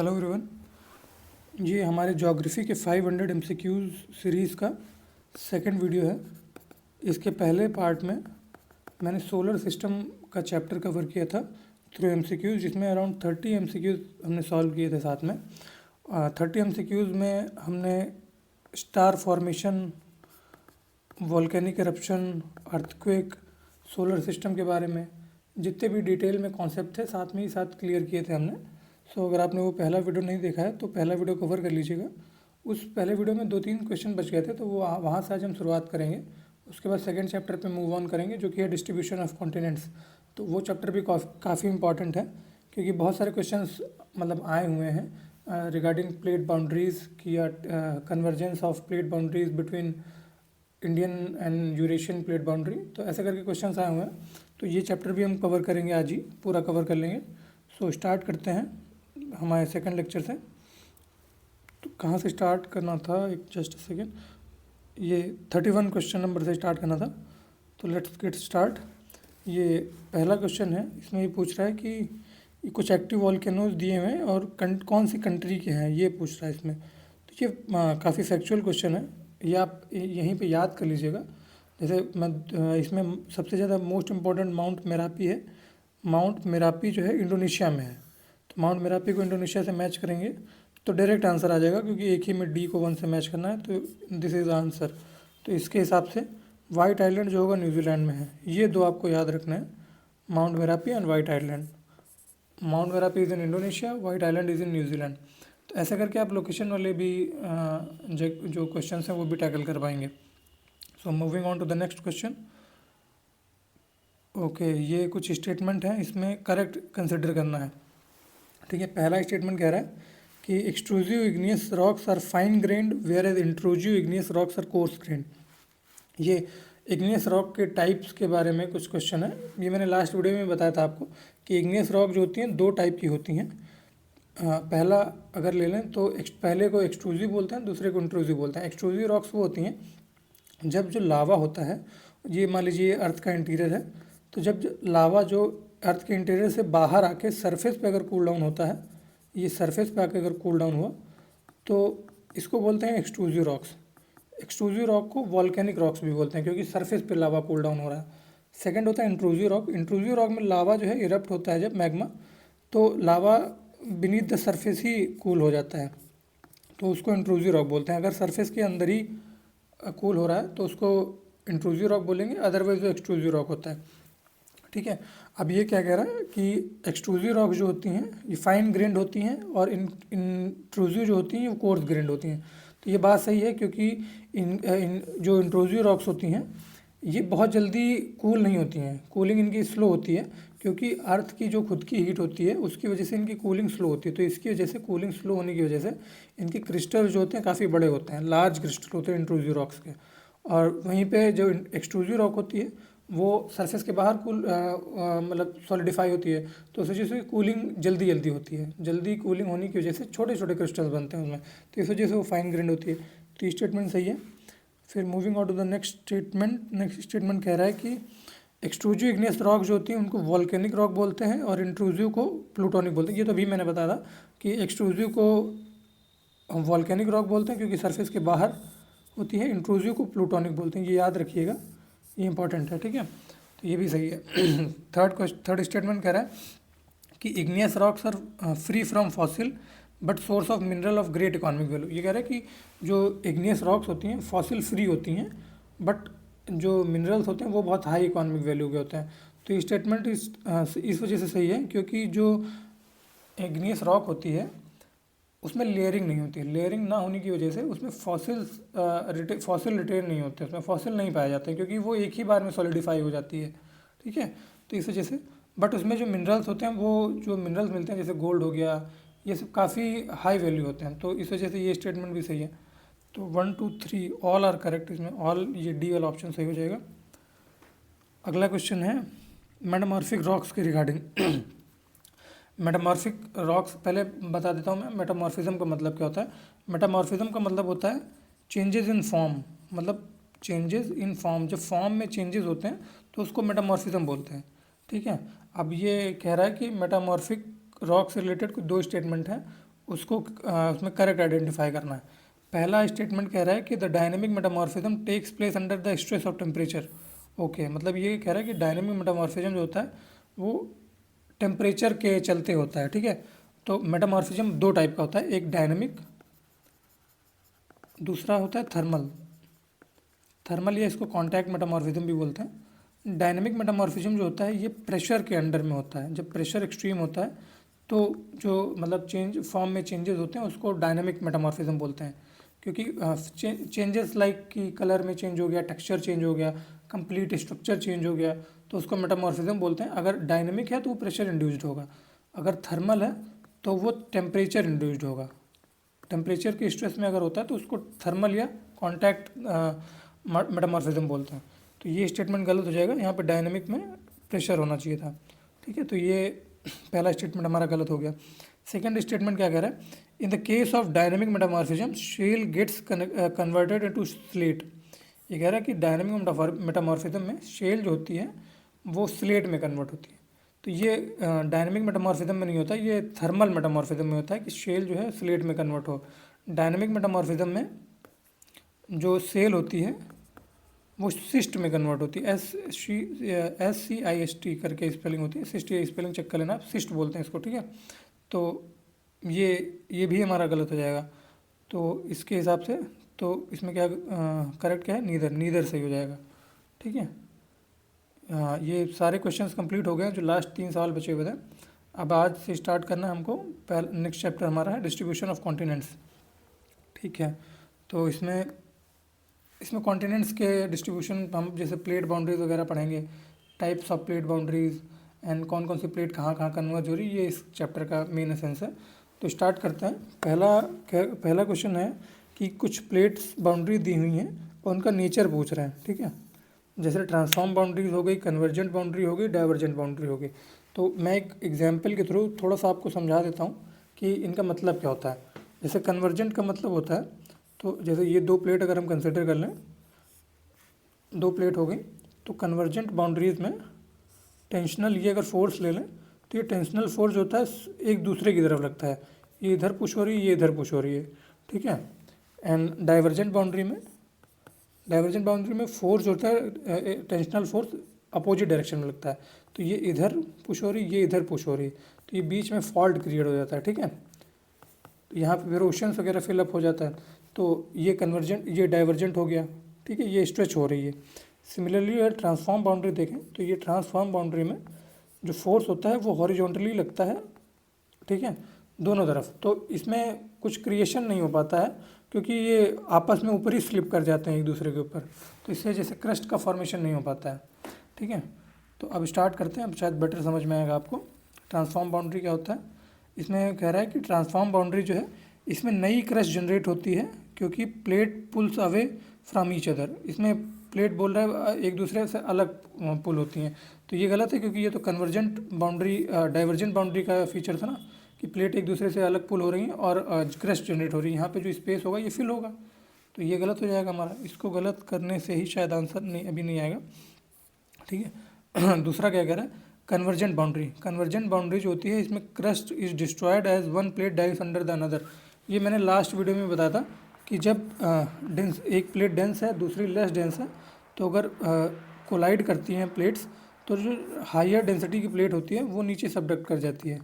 Hello everyone. ये हमारे geography के 500 एमसीक्यूज़ सीरीज़ का सेकंड वीडियो है। इसके पहले पार्ट में मैंने सोलर सिस्टम का चैप्टर कवर किया था थ्रू एमसीक्यूज़, जिसमें अराउंड 30 एमसीक्यूज़ हमने सॉल्व किए थे साथ में। 30 एमसीक्यूज़ में हमने star formation, volcanic eruption, earthquake, solar system के बारे में जितने भी डिटेल में कॉन्सेप्ट थे साथ में ही साथ क्लियर किए थे हमने। सो अगर आपने वो पहला वीडियो नहीं देखा है तो पहला वीडियो कवर कर लीजिएगा। उस पहले वीडियो में 2-3 क्वेश्चन बच गए थे, तो वो वहाँ से आज हम शुरुआत करेंगे। उसके बाद सेकंड चैप्टर पे मूव ऑन करेंगे, जो कि है डिस्ट्रीब्यूशन ऑफ कॉन्टिनेंट्स। तो वो चैप्टर भी काफ़ी इंपॉर्टेंट है, क्योंकि बहुत सारे क्वेश्चंस मतलब आए हुए हैं रिगार्डिंग प्लेट बाउंड्रीज़ की, या convergence of plate boundaries between Indian and Eurasian plate boundary. तो ऐसे करके क्वेश्चंस आए हुए हैं, तो ये चैप्टर भी हम कवर करेंगे, आज ही पूरा कवर कर लेंगे। सो स्टार्ट करते हैं हमारे सेकंड लेक्चर से। तो कहाँ से स्टार्ट करना था, एक जस्ट सेकेंड, ये 31 क्वेश्चन नंबर से स्टार्ट करना था। तो लेट्स गेट स्टार्ट। ये पहला क्वेश्चन है, इसमें ये पूछ रहा है कि कुछ एक्टिव वॉल्केनोज दिए हुए हैं और कौन सी कंट्री के हैं, ये पूछ रहा है इसमें। तो ये काफ़ी फैक्चुअल क्वेश्चन है, ये आप यहीं पे याद कर लीजिएगा। जैसे मैं इसमें सबसे ज़्यादा मोस्ट इम्पॉर्टेंट माउंट मेरापी है। माउंट मेरापी जो है इंडोनेशिया में है, तो माउंट मेरापी को इंडोनेशिया से मैच करेंगे तो डायरेक्ट आंसर आ जाएगा, क्योंकि एक ही में डी को 1 से मैच करना है, तो दिस इज़ आंसर। तो इसके हिसाब से वाइट आइलैंड जो होगा न्यूजीलैंड में है। ये दो आपको याद रखना है, mount Merapi and white island. Mount Merapi is in Indonesia, white island is in New Zealand. तो ऐसे करके आप लोकेशन वाले भी जो क्वेश्चन हैं वो भी टैकल कर पाएंगे। So moving on to the next question. Okay, ये कुछ स्टेटमेंट हैं, इसमें करेक्ट कंसिडर करना है। ठीक है, पहला स्टेटमेंट कह रहा है कि extrusive igneous rocks are fine grained whereas intrusive igneous rocks are coarse grained. ये इग्नियस रॉक के टाइप्स के बारे में कुछ क्वेश्चन है। ये मैंने लास्ट वीडियो में बताया था आपको कि इग्नियस रॉक जो होती हैं 2 टाइप की होती हैं। पहला अगर ले लें तो पहले को एक्सट्रूसिव बोलते हैं, दूसरे को इंट्रूसिव बोलते हैं। एक्सट्रूसिव रॉक्स वो होती हैं जब जो लावा होता है, ये मान लीजिए अर्थ का इंटीरियर है, तो जब लावा जो अर्थ के इंटीरियर से बाहर आके सरफेस पे अगर कूल डाउन होता है, ये सरफेस पे आके अगर कूल डाउन हुआ तो इसको बोलते हैं एक्सट्रूसिव रॉक्स। एक्सट्रूसिव रॉक को वॉल्केनिक रॉक्स भी बोलते हैं, क्योंकि सरफेस पे लावा कूल डाउन हो रहा है। सेकंड होता है इंट्रूसिव रॉक। इंट्रूसिव रॉक में लावा जो है इरप्ट होता है जब मैग्मा, तो लावा बीनीथ द सरफेस ही कूल हो जाता है, तो उसको इंट्रूसिव रॉक बोलते हैं। अगर सरफेस के अंदर ही कूल हो रहा है तो उसको इंट्रूसिव रॉक बोलेंगे, अदरवाइज वो एक्सट्रूसिव रॉक होता है। ठीक है, अब ये क्या कह रहा है कि एक्सट्रूसिव रॉक जो होती हैं ये फाइन ग्रेन्ड होती हैं, और इंट्रूसिव जो होती हैं वो कोर्स ग्रेन्ड होती हैं। तो ये बात सही है, क्योंकि जो इंट्रूसिव रॉक्स होती हैं ये बहुत जल्दी कूल नहीं होती हैं, कूलिंग इनकी स्लो होती है, क्योंकि अर्थ की जो खुद की हीट होती है उसकी वजह से इनकी कूलिंग स्लो होती है। तो इसकी वजह से कूलिंग स्लो होने की वजह से इनके क्रिस्टल जो होते हैं काफ़ी बड़े होते हैं, लार्ज क्रिस्टल होते हैं इंट्रूसिव रॉक्स के। और वहीं पे जो एक्सट्रूसिव रॉक होती है वो सरफेस के बाहर मतलब सॉलिडिफाई होती है, तो उस वजह से कूलिंग जल्दी होती है। जल्दी कूलिंग होने की वजह से छोटे छोटे क्रिस्टल्स बनते हैं उसमें, तो इस वजह से वो फाइन ग्रेन्ड होती है। तो ये स्टेटमेंट सही है। फिर moving on to the next statement कह रहा है कि एक्सट्रूसिव इग्नियस रॉक जो होती है उनको वॉल्केनिक रॉक बोलते हैं, और इंट्रूसिव को प्लूटोनिक बोलते हैं। ये तो अभी मैंने बताया था कि एक्सट्रूसिव को वॉल्केनिक रॉक बोलते हैं क्योंकि सरफेस के बाहर होती है, इंट्रूसिव को प्लूटोनिक बोलते हैं। ये याद रखिएगा, ये इंपॉर्टेंट है। ठीक है, तो ये भी सही है। थर्ड स्टेटमेंट कह रहा है कि igneous rocks are free from fossil but source of mineral of great economic value. ये कह रहा है कि जो इग्नियस रॉक्स होती हैं फॉसिल फ्री होती हैं, बट जो मिनरल्स होते हैं वो बहुत हाई इकोनॉमिक वैल्यू के होते हैं। तो ये स्टेटमेंट इस वजह से सही है, क्योंकि जो इग्नियस रॉक होती है उसमें लेयरिंग नहीं होती है। लेयरिंग ना होने की वजह से उसमें फॉसिल रिटेन नहीं होते, उसमें फॉसिल नहीं पाए जाते हैं, क्योंकि वो एक ही बार में सॉलिडिफाई हो जाती है। ठीक है, तो इस वजह से बट उसमें जो मिनरल्स होते हैं, वो जो मिनरल्स मिलते हैं जैसे गोल्ड हो गया, ये सब काफ़ी हाई वैल्यू होते हैं। तो इस वजह से ये स्टेटमेंट भी सही है। तो 1 2 3 ऑल आर करेक्ट, इसमें ऑल, ये डी वाला ऑप्शन सही हो जाएगा। अगला क्वेश्चन है मेटामॉर्फिक रॉक्स के रिगार्डिंग। मेटामॉर्फिक रॉक्स पहले बता देता हूँ मैं, मेटामॉर्फिज्म का मतलब क्या होता है। मेटामॉर्फिज्म का मतलब होता है चेंजेस इन फॉर्म, मतलब चेंजेस इन फॉर्म, जब फॉर्म में चेंजेस होते हैं तो उसको मेटामॉर्फिज्म बोलते हैं। ठीक है, अब ये कह रहा है कि मेटामॉर्फिक रॉक से रिलेटेड कुछ 2 स्टेटमेंट हैं, उसको उसमें करेक्ट आइडेंटिफाई करना है। पहला स्टेटमेंट कह रहा है कि the dynamic metamorphism takes place under the stress of temperature. Okay, मतलब ये कह रहा है कि डायनेमिक मेटामॉर्फिज्म जो होता है वो टेम्परेचर के चलते होता है, ठीक है। तो मेटामॉर्फिज्म दो टाइप का होता है, एक डायनेमिक, दूसरा होता है थर्मल। थर्मल या इसको कॉन्टैक्ट मेटामॉर्फिज्म भी बोलते हैं। डायनेमिक मेटामॉर्फिज्म जो होता है ये प्रेशर के अंडर में होता है। जब प्रेशर एक्सट्रीम होता है तो जो मतलब चेंज फॉर्म में चेंजेस होते हैं उसको डायनेमिक मेटामॉर्फिज्म बोलते हैं, क्योंकि चेंजेस लाइक कि कलर में चेंज हो गया, टेक्सचर चेंज हो गया, कंप्लीट स्ट्रक्चर चेंज हो गया, तो उसको मेटामॉर्फिज्म बोलते हैं। अगर डायनेमिक है तो वो प्रेशर इंड्यूस्ड होगा, अगर थर्मल है तो वो टेम्परेचर इंड्यूस्ड होगा। टेम्परेचर के स्ट्रेस में अगर होता है तो उसको थर्मल या कॉन्टैक्ट मेटामॉर्फिज्म बोलते हैं। तो ये स्टेटमेंट गलत हो जाएगा, यहाँ पे डायनेमिक में प्रेशर होना चाहिए था, ठीक है। तो ये पहला स्टेटमेंट हमारा गलत हो गया। सेकंड स्टेटमेंट क्या कह रहा है, in the case of dynamic metamorphism shale gets converted into slate. ये कह रहा है कि डायनेमिक मेटामॉर्फिज्म में शेल जो होती है वो स्लेट में कन्वर्ट होती है। तो ये डायनेमिक मेटामॉर्फिज्म में नहीं होता, ये थर्मल मेटामॉर्फिज्म में होता है कि शेल जो है स्लेट में कन्वर्ट हो। डायनेमिक मेटामॉर्फिज्म में जो सेल होती है वो सिस्ट में कन्वर्ट होती है। SCIST करके स्पेलिंग होती है, सिस्ट ये स्पेलिंग चेक कर लेना, आप सिस्ट बोलते हैं इसको, ठीक है। तो ये भी हमारा गलत हो जाएगा। तो इसके हिसाब से तो इसमें क्या करेक्ट क्या है, नीदर, नीदर सही हो जाएगा, ठीक है। ये सारे क्वेश्चंस कंप्लीट हो गए हैं, जो लास्ट 3 सवाल बचे हुए थे। अब आज से स्टार्ट करना है हमको, नेक्स्ट चैप्टर हमारा है डिस्ट्रीब्यूशन ऑफ कॉन्टिनेंट्स, ठीक है। तो इसमें कॉन्टिनेंट्स के डिस्ट्रीब्यूशन हम जैसे प्लेट बाउंड्रीज वगैरह पढ़ेंगे, types of plate boundaries and कौन कौन सी प्लेट कहाँ कहाँ कन्वर्ज हो रही है, ये इस चैप्टर का मेन एसेंस है। तो स्टार्ट करते हैं। पहला क्वेश्चन है कि कुछ प्लेट्स बाउंड्री दी हुई हैं और उनका नेचर पूछ रहे हैं, ठीक है। जैसे ट्रांसफॉर्म बाउंड्रीज हो गई, कन्वर्जेंट बाउंड्री हो गई, डाइवर्जेंट बाउंड्री हो गई। तो मैं एक एग्जाम्पल के थ्रू थोड़ा सा आपको समझा देता हूँ कि इनका मतलब क्या होता है। जैसे कन्वर्जेंट का मतलब होता है, तो जैसे ये दो प्लेट अगर हम कंसिडर कर लें, दो प्लेट हो गई, तो कन्वर्जेंट बाउंड्रीज़ में टेंशनल ये अगर फोर्स ले लें तो ये टेंशनल फोर्स होता है एक दूसरे की तरफ लगता है, ये इधर पुश हो रही है, ये इधर पुश हो रही है, ठीक है। एंड डाइवर्जेंट बाउंड्री में फोर्स होता है, टेंशनल फोर्स अपोजिट डायरेक्शन में लगता है, तो ये इधर पुश हो रही है, ये इधर पुश हो रही है, तो ये बीच में फॉल्ट क्रिएट हो जाता है, ठीक है। तो यहाँ पे फिर ओशंस वगैरह फिलअप हो जाता है, तो ये कन्वर्जेंट, ये डाइवर्जेंट हो गया, ठीक है, ये स्ट्रेच हो रही है। सिमिलरली अगर ट्रांसफॉर्म बाउंड्री देखें तो ये ट्रांसफॉर्म बाउंड्री में जो फोर्स होता है वो हॉरिजॉन्टली लगता है, ठीक है, दोनों तरफ। तो इसमें कुछ क्रिएशन नहीं हो पाता है क्योंकि ये आपस में ऊपर ही स्लिप कर जाते हैं एक दूसरे के ऊपर, तो इससे जैसे क्रस्ट का फॉर्मेशन नहीं हो पाता है, ठीक है। तो अब स्टार्ट करते हैं, अब शायद बेटर समझ में आएगा आपको ट्रांसफॉर्म बाउंड्री क्या होता है। इसमें कह रहा है कि ट्रांसफॉर्म बाउंड्री जो है इसमें नई क्रस्ट जनरेट होती है क्योंकि plate pulls away from each other. इसमें प्लेट बोल रहा है एक दूसरे से अलग पुल होती हैं, तो ये गलत है क्योंकि ये तो कन्वर्जेंट बाउंड्री डाइवर्जेंट बाउंड्री का फीचर था ना कि प्लेट एक दूसरे से अलग पुल हो रही हैं और क्रस्ट जनरेट हो रही है। यहाँ पे जो स्पेस होगा ये फिल होगा, तो ये गलत हो जाएगा हमारा। इसको गलत करने से ही शायद आंसर नहीं अभी नहीं आएगा, ठीक है। दूसरा क्या कह रहा है, कन्वर्जेंट बाउंड्री जो होती है इसमें crust is destroyed as one plate dives under the another. ये मैंने लास्ट वीडियो में बताया था कि जब डेंस एक प्लेट डेंस है दूसरी लेस डेंस है, तो अगर कोलाइड करती हैं प्लेट्स तो जो हायर डेंसिटी की प्लेट होती है वो नीचे सबडक्ट कर जाती है।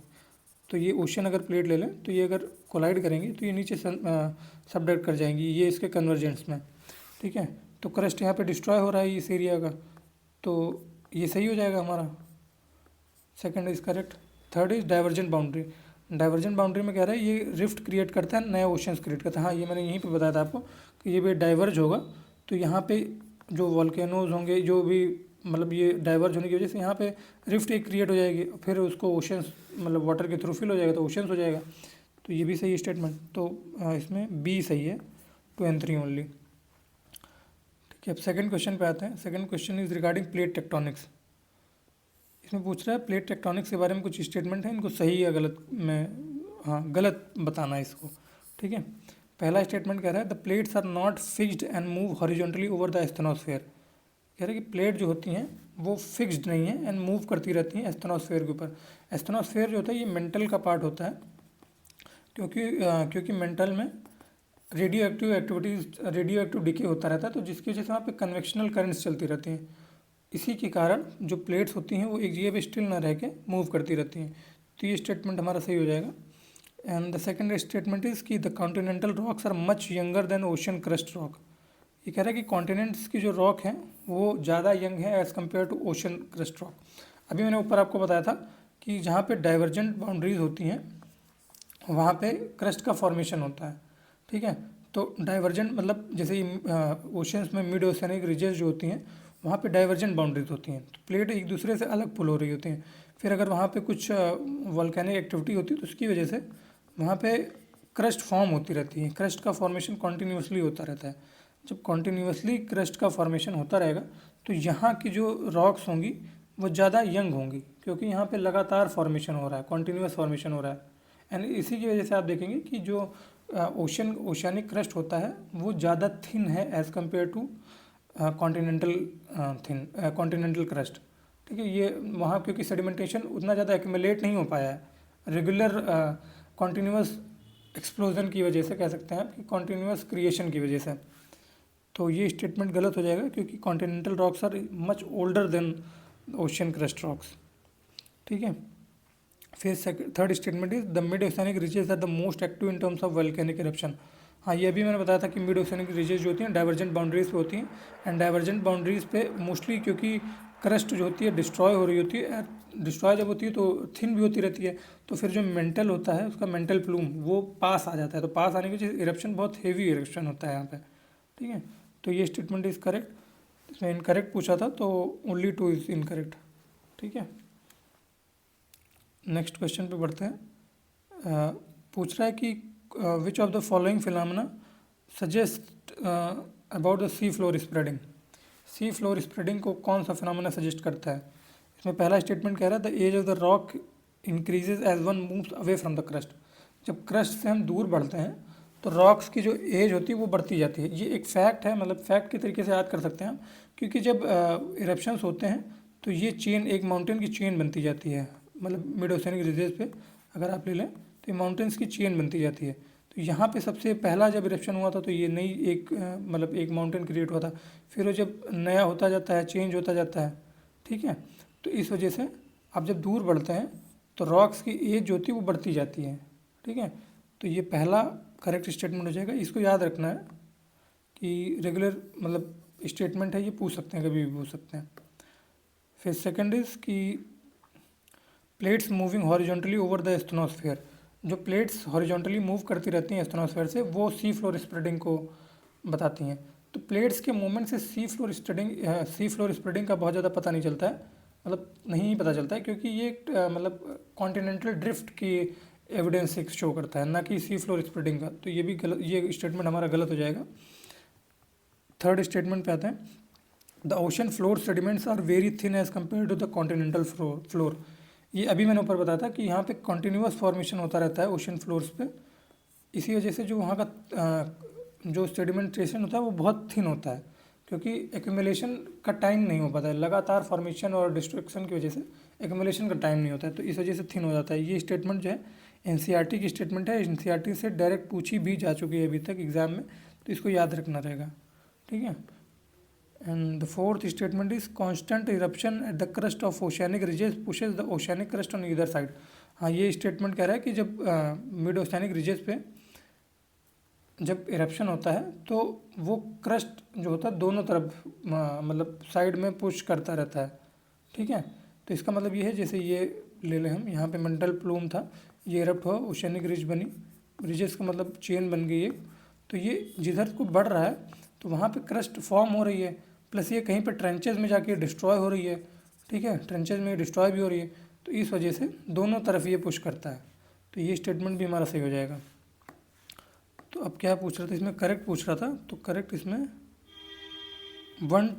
तो ये ओशन अगर प्लेट ले लें तो ये अगर कोलाइड करेंगी तो ये नीचे सबडक्ट कर जाएंगी, ये इसके कन्वर्जेंस में, ठीक है। तो क्रस्ट यहाँ पे डिस्ट्रॉय हो रहा है इस एरिया का, तो ये सही हो जाएगा हमारा, second is correct. Third is divergent boundary में कह रहा है ये रिफ्ट क्रिएट करता है, नया ओशंस क्रिएट करता है। हाँ, ये मैंने यहीं पे बताया था आपको कि ये भी डाइवर्ज होगा, तो यहाँ पे जो वॉल्केनोज होंगे, जो भी मतलब ये डाइवर्ज होने की वजह से यहाँ पे रिफ्ट एक क्रिएट हो जाएगी, फिर उसको ओशंस मतलब वाटर के थ्रू फिल हो जाएगा तो ओशंस हो जाएगा। तो ये भी सही स्टेटमेंट, तो इसमें बी सही है, 2 and 3 ओनली, ठीक है। अब सेकंड क्वेश्चन पे आते हैं। Second question is regarding plate tectonics. इसमें पूछ रहा है प्लेट टेक्टोनिक्स के बारे में कुछ स्टेटमेंट है, इनको सही या गलत में, हाँ गलत बताना है इसको, ठीक है। पहला स्टेटमेंट कह रहा है the plates are not fixed and move horizontally over the asthenosphere. कह रहा है कि प्लेट जो होती हैं वो फिक्स्ड नहीं है एंड मूव करती रहती हैं एस्थेनोस्फेयर के ऊपर। एस्थेनोस्फेयर जो होता है ये मेंटल का पार्ट होता है, क्योंकि मेंटल में रेडियो एक्टिव डिके होता रहता है, तो जिसकी वजह से वहाँ पे कन्वेक्शनल करंट्स चलती रहती हैं। इसी के कारण जो प्लेट्स होती हैं वो एक जगह पे स्टिल ना रह के मूव करती रहती हैं। तो ये स्टेटमेंट हमारा सही हो जाएगा। And the second statement is कि the continental rocks are much younger than ocean crust rock. ये कह रहा है कि कॉन्टिनेंट्स की जो रॉक है वो ज़्यादा यंग है as compare to ocean crust rock. अभी मैंने ऊपर आपको बताया था कि जहाँ पे डाइवर्जेंट बाउंड्रीज होती हैं वहाँ पे क्रस्ट का फॉर्मेशन होता है, ठीक है। तो डाइवर्जेंट मतलब जैसे ओशंस में मिड ओशियनिक रिजेस जो होती हैं वहाँ पे डाइवर्जेंट बाउंड्रीज होती हैं, तो प्लेट एक दूसरे से अलग पुल हो रही होती हैं। फिर अगर वहाँ पे कुछ वॉल्केनिक एक्टिविटी होती है तो उसकी वजह से वहाँ पे क्रस्ट फॉर्म होती रहती है। क्रस्ट का फॉर्मेशन कॉन्टीन्यूसली होता रहता है। जब कॉन्टीन्यूसली क्रस्ट का फॉर्मेशन होता रहेगा तो यहाँ की जो रॉक्स होंगी वो ज़्यादा यंग होंगी, क्योंकि यहाँ पे लगातार फॉर्मेशन हो रहा है, कॉन्टीन्यूस फॉर्मेशन हो रहा है। एंड इसी की वजह से आप देखेंगे कि जो ओशियनिक क्रस्ट होता है वो ज़्यादा थिन है as compare to continental crust, ठीक है। ये वहाँ क्योंकि सेडिमेंटेशन उतना ज़्यादा एक्यूमुलेट नहीं हो पाया है रेगुलर कॉन्टीन्यूस एक्सप्लोजन की वजह से, कह सकते हैं कि कॉन्टीन्यूस क्रिएशन की वजह से। तो ये स्टेटमेंट गलत हो जाएगा क्योंकि continental rocks are much older than oceanic crust rocks, ठीक है। फिर third statement is the mid oceanic ridges are the most active in terms of volcanic eruption. हाँ, ये भी मैंने बताया था कि मिड ओशियनिक रिजेस जो होती हैं डाइवर्जेंट बाउंड्रीज पे होती हैं, एंड डाइवर्जेंट बाउंड्रीज पे मोस्टली क्योंकि क्रस्ट जो होती है डिस्ट्रॉय हो रही होती है, डिस्ट्रॉय जब होती है तो थिन भी होती रहती है, तो फिर जो मेंटल होता है उसका मेंटल प्लूम वो पास आ जाता है, तो पास आने की वजह से इरप्शन बहुत हेवी इरप्शन होता है यहाँ पे, ठीक है। तो ये स्टेटमेंट इज़ करेक्ट। इसमें इनकरेक्ट पूछा था तो ओनली 2 इज़ इनकरेक्ट, ठीक है। नेक्स्ट क्वेश्चन पे बढ़ते हैं। पूछ रहा है कि which of the following phenomena suggest about the C floor spreading. C floor spreading को कौन सा फिनोमेना सजेस्ट करता है। इसमें पहला स्टेटमेंट कह रहा है the age of the rock increases as one moves away from the crust. जब क्रस्ट से हम दूर बढ़ते हैं तो रॉक्स की जो एज होती है वो बढ़ती जाती है। ये एक फैक्ट है, मतलब फैक्ट के तरीके से याद कर सकते हैं हम, क्योंकि जब इरप्शंस होते हैं तो ये चेन एक माउंटेन की चेन बनती जाती है, मतलब मिड ओशियनिक रिजेस पे अगर आप ले लें तो ये माउंटेन्स की चेन बनती जाती है। तो यहाँ पे सबसे पहला जब इरप्शन हुआ था तो ये नई एक मतलब एक माउंटेन क्रिएट हुआ था, फिर वो जब नया होता जाता है, चेंज होता जाता है, ठीक है। तो इस वजह से आप जब दूर बढ़ते हैं तो रॉक्स की एज जो होती है वो बढ़ती जाती है, ठीक है। तो ये पहला करेक्ट स्टेटमेंट हो जाएगा। इसको याद रखना है कि रेगुलर मतलब स्टेटमेंट है, ये पूछ सकते हैं, कभी भी पूछ सकते हैं। फिर सेकंड इज कि plates moving horizontally over the asthenosphere. जो प्लेट्स हॉरिजॉन्टली मूव करती रहती हैं एस्थनोस्फेयर से वो सी फ्लोर स्प्रेडिंग को बताती हैं। तो प्लेट्स के मूवमेंट से सी फ्लोर स्प्रेडिंग का बहुत ज़्यादा पता नहीं चलता है, मतलब नहीं पता चलता है, क्योंकि ये मतलब कॉन्टिनेंटल ड्रिफ्ट की एविडेंस एक शो करता है, ना कि सी फ्लोर स्प्रेडिंग का। तो ये भी गलत, ये स्टेटमेंट हमारा गलत हो जाएगा। थर्ड स्टेटमेंट पे आते हैं the ocean floor sediments are very thin as compare to the continental floor. ये अभी मैंने ऊपर बताया था कि यहाँ पे कॉन्टीन्यूस फॉर्मेशन होता रहता है ओशन फ्लोर्स पे, इसी वजह से जो वहाँ का जो सेडिमेंटेशन होता है वो बहुत थिन होता है, क्योंकि एक्यूमुलेशन का टाइम नहीं हो पाता है, लगातार फॉर्मेशन और डिस्ट्रक्शन की वजह से एक्यूमुलेशन का टाइम नहीं होता है, तो इस वजह से थिन हो जाता है। ये स्टेटमेंट जो है एनसीईआरटी की स्टेटमेंट है, एनसीईआरटी से डायरेक्ट पूछी भी जा चुकी है अभी तक एग्जाम में, तो इसको याद रखना रहेगा, ठीक है। And the fourth statement is constant eruption at the crust of oceanic ridges pushes the oceanic crust on either side. हाँ, ये स्टेटमेंट कह रहा है कि जब मिड ओशियनिक रिजेस पे जब इरप्शन होता है तो वो क्रस्ट जो होता है दोनों तरफ मतलब साइड में पुश करता रहता है, ठीक है। तो इसका मतलब ये है, जैसे ये ले लें हम, यहाँ पे मेंटल प्लूम था, ये इरप्ट हुआ, ओशियनिक रिज बनी, रिजेस का मतलब चेन बन गई है, तो ये जिधर को बढ़ रहा है तो वहाँ पे क्रस्ट फॉर्म हो रही है, प्लस ये कहीं पे ट्रेंचेस में जाके डिस्ट्रॉय हो रही है, ठीक है, ट्रेंचेस में डिस्ट्रॉय भी हो रही है, तो इस वजह से दोनों तरफ ये पुश करता है। तो ये स्टेटमेंट भी हमारा सही हो जाएगा। तो अब क्या पूछ रहा था इसमें, करेक्ट पूछ रहा था, तो करेक्ट इसमें 1,